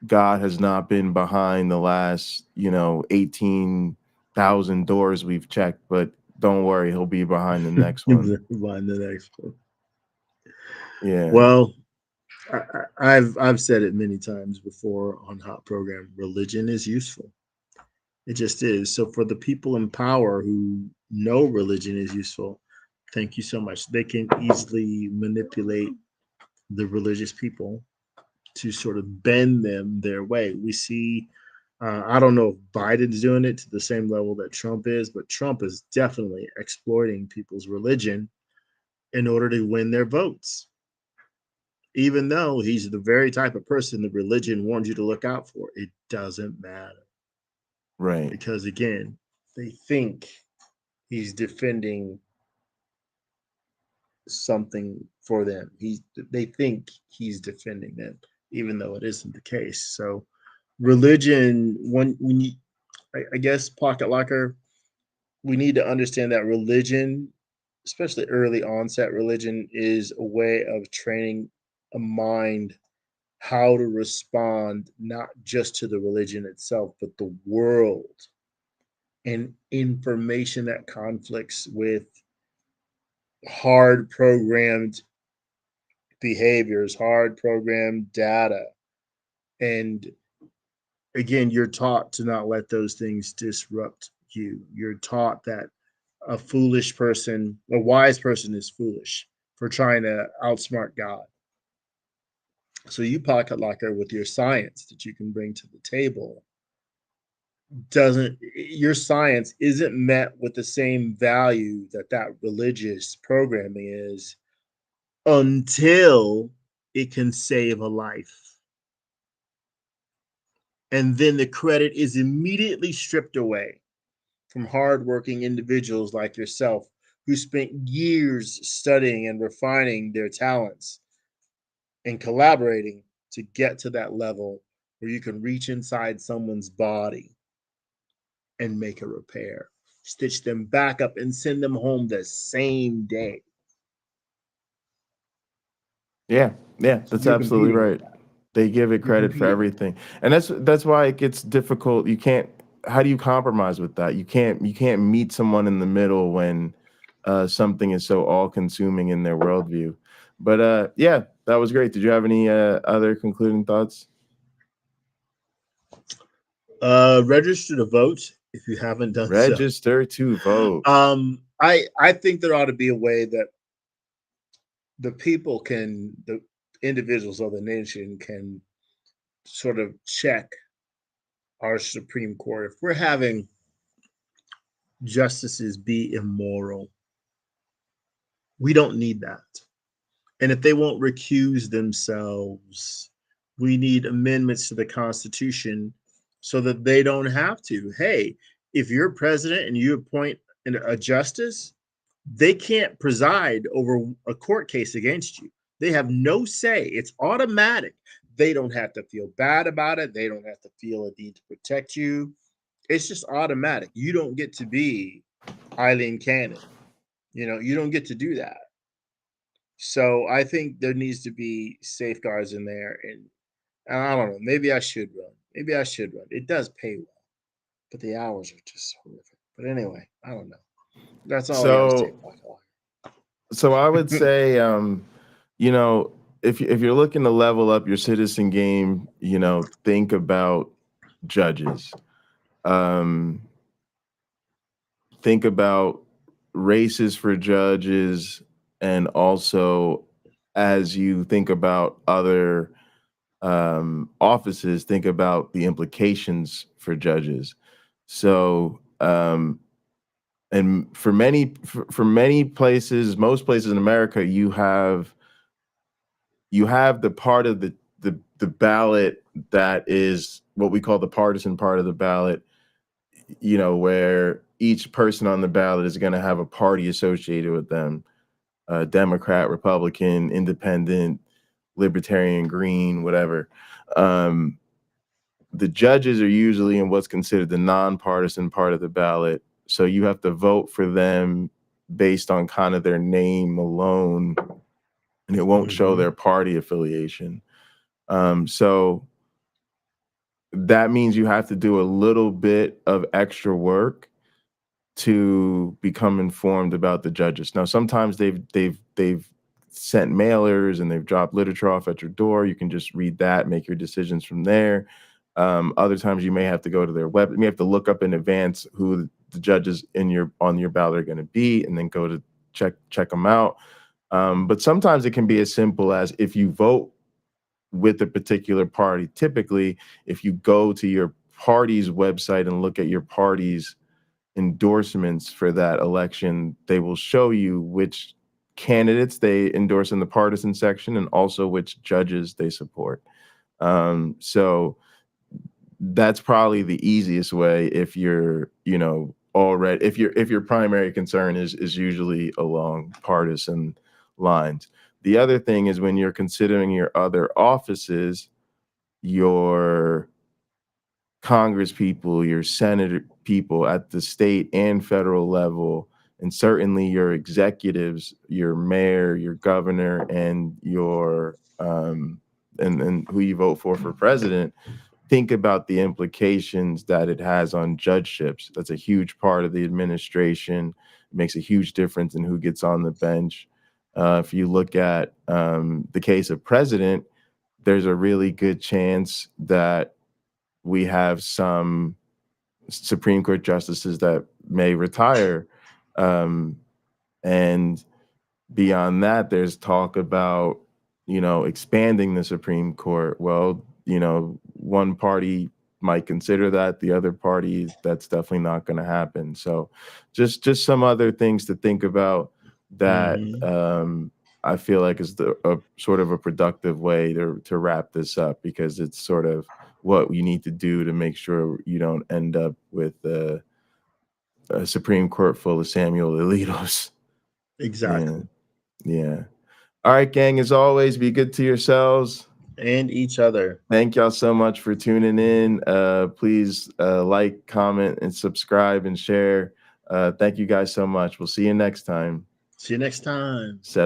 God has not been behind the last, 18,000 doors we've checked, but don't worry, he'll be behind the next one. Behind the next one. Yeah. Well, I've said it many times before on Hot Program. Religion is useful. It just is. So for the people in power who know religion is useful, thank you so much. They can easily manipulate the religious people to sort of bend them their way. We see, I don't know if Biden's doing it to the same level that Trump is, but Trump is definitely exploiting people's religion in order to win their votes. Even though he's the very type of person the religion warns you to look out for, it doesn't matter. Right. Because again, they think he's defending something for them. They think he's defending them, even though it isn't the case. So religion, I guess, Pocket Locker, we need to understand that religion, especially early onset religion, is a way of training a mind how to respond not just to the religion itself, but the world and information that conflicts with hard programmed behaviors, hard programmed data. And again, you're taught to not let those things disrupt you. You're taught that a wise person is foolish for trying to outsmart God. So you, Pocket Locker, with your science that you can bring to the table, your science isn't met with the same value that religious programming is until it can save a life. And then the credit is immediately stripped away from hardworking individuals like yourself who spent years studying and refining their talents and collaborating to get to that level where you can reach inside someone's body and make a repair, stitch them back up, and send them home the same day. Yeah, that's absolutely right. They give it credit for everything, and that's why it gets difficult. You can't. How do you compromise with that? You can't meet someone in the middle when something is so all-consuming in their worldview. But yeah, that was great. Did you have any other concluding thoughts? Register to vote if you haven't done so. Register to vote. I think there ought to be a way that the individuals of the nation can sort of check our Supreme Court. If we're having justices be immoral, we don't need that. And if they won't recuse themselves, we need amendments to the Constitution so that they don't have to. Hey, if you're president and you appoint a justice, they can't preside over a court case against you. They have no say. It's automatic. They don't have to feel bad about it. They don't have to feel a need to protect you. It's just automatic. You don't get to be Eileen Cannon. You don't get to do that. So I think there needs to be safeguards in there. And I don't know, maybe I should run. It does pay well, but the hours are just horrific. But anyway, I don't know. That's all I got to say. So I would say, if you're looking to level up your citizen game, think about judges. Think about races for judges, and also as you think about other offices, think about the implications for judges. So, and for many places, most places in America, you have the part of the ballot that is what we call the partisan part of the ballot, where each person on the ballot is going to have a party associated with them, Democrat, Republican, Independent, Libertarian, Green, whatever. The judges are usually in what's considered the nonpartisan part of the ballot. So you have to vote for them based on kind of their name alone, and it won't show their party affiliation. So that means you have to do a little bit of extra work to become informed about the judges. Now, sometimes they've sent mailers and they've dropped literature off at your door. You can just read that, make your decisions from there. Other times you may have to go to their web. You may have to look up in advance who the judges on your ballot are going to be, and then go to check them out. But sometimes it can be as simple as, if you vote with a particular party, typically, if you go to your party's website and look at your party's endorsements for that election, they will show you which candidates they endorse in the partisan section, and also which judges they support. So that's probably the easiest way if you're, if your primary concern is usually along partisan lines. The other thing is when you're considering your other offices, your Congress people, your Senate people at the state and federal level, and certainly your executives, your mayor, your governor, and your and who you vote for president, think about the implications that it has on judgeships. That's a huge part of the administration. It makes a huge difference in who gets on the bench. If you look at the case of president, there's a really good chance that we have some Supreme Court justices that may retire. And beyond that, there's talk about, expanding the Supreme Court. Well, one party might consider that, the other party, that's definitely not going to happen. So just some other things to think about that I feel like is a sort of a productive way to wrap this up, because it's sort of what you need to do to make sure you don't end up with a Supreme Court full of Samuel Alitos. Exactly. Yeah. All right, gang, as always, be good to yourselves and each other. Thank y'all so much for tuning in. Please like, comment, and subscribe and share. Thank you guys so much. We'll see you next time. See you next time. Set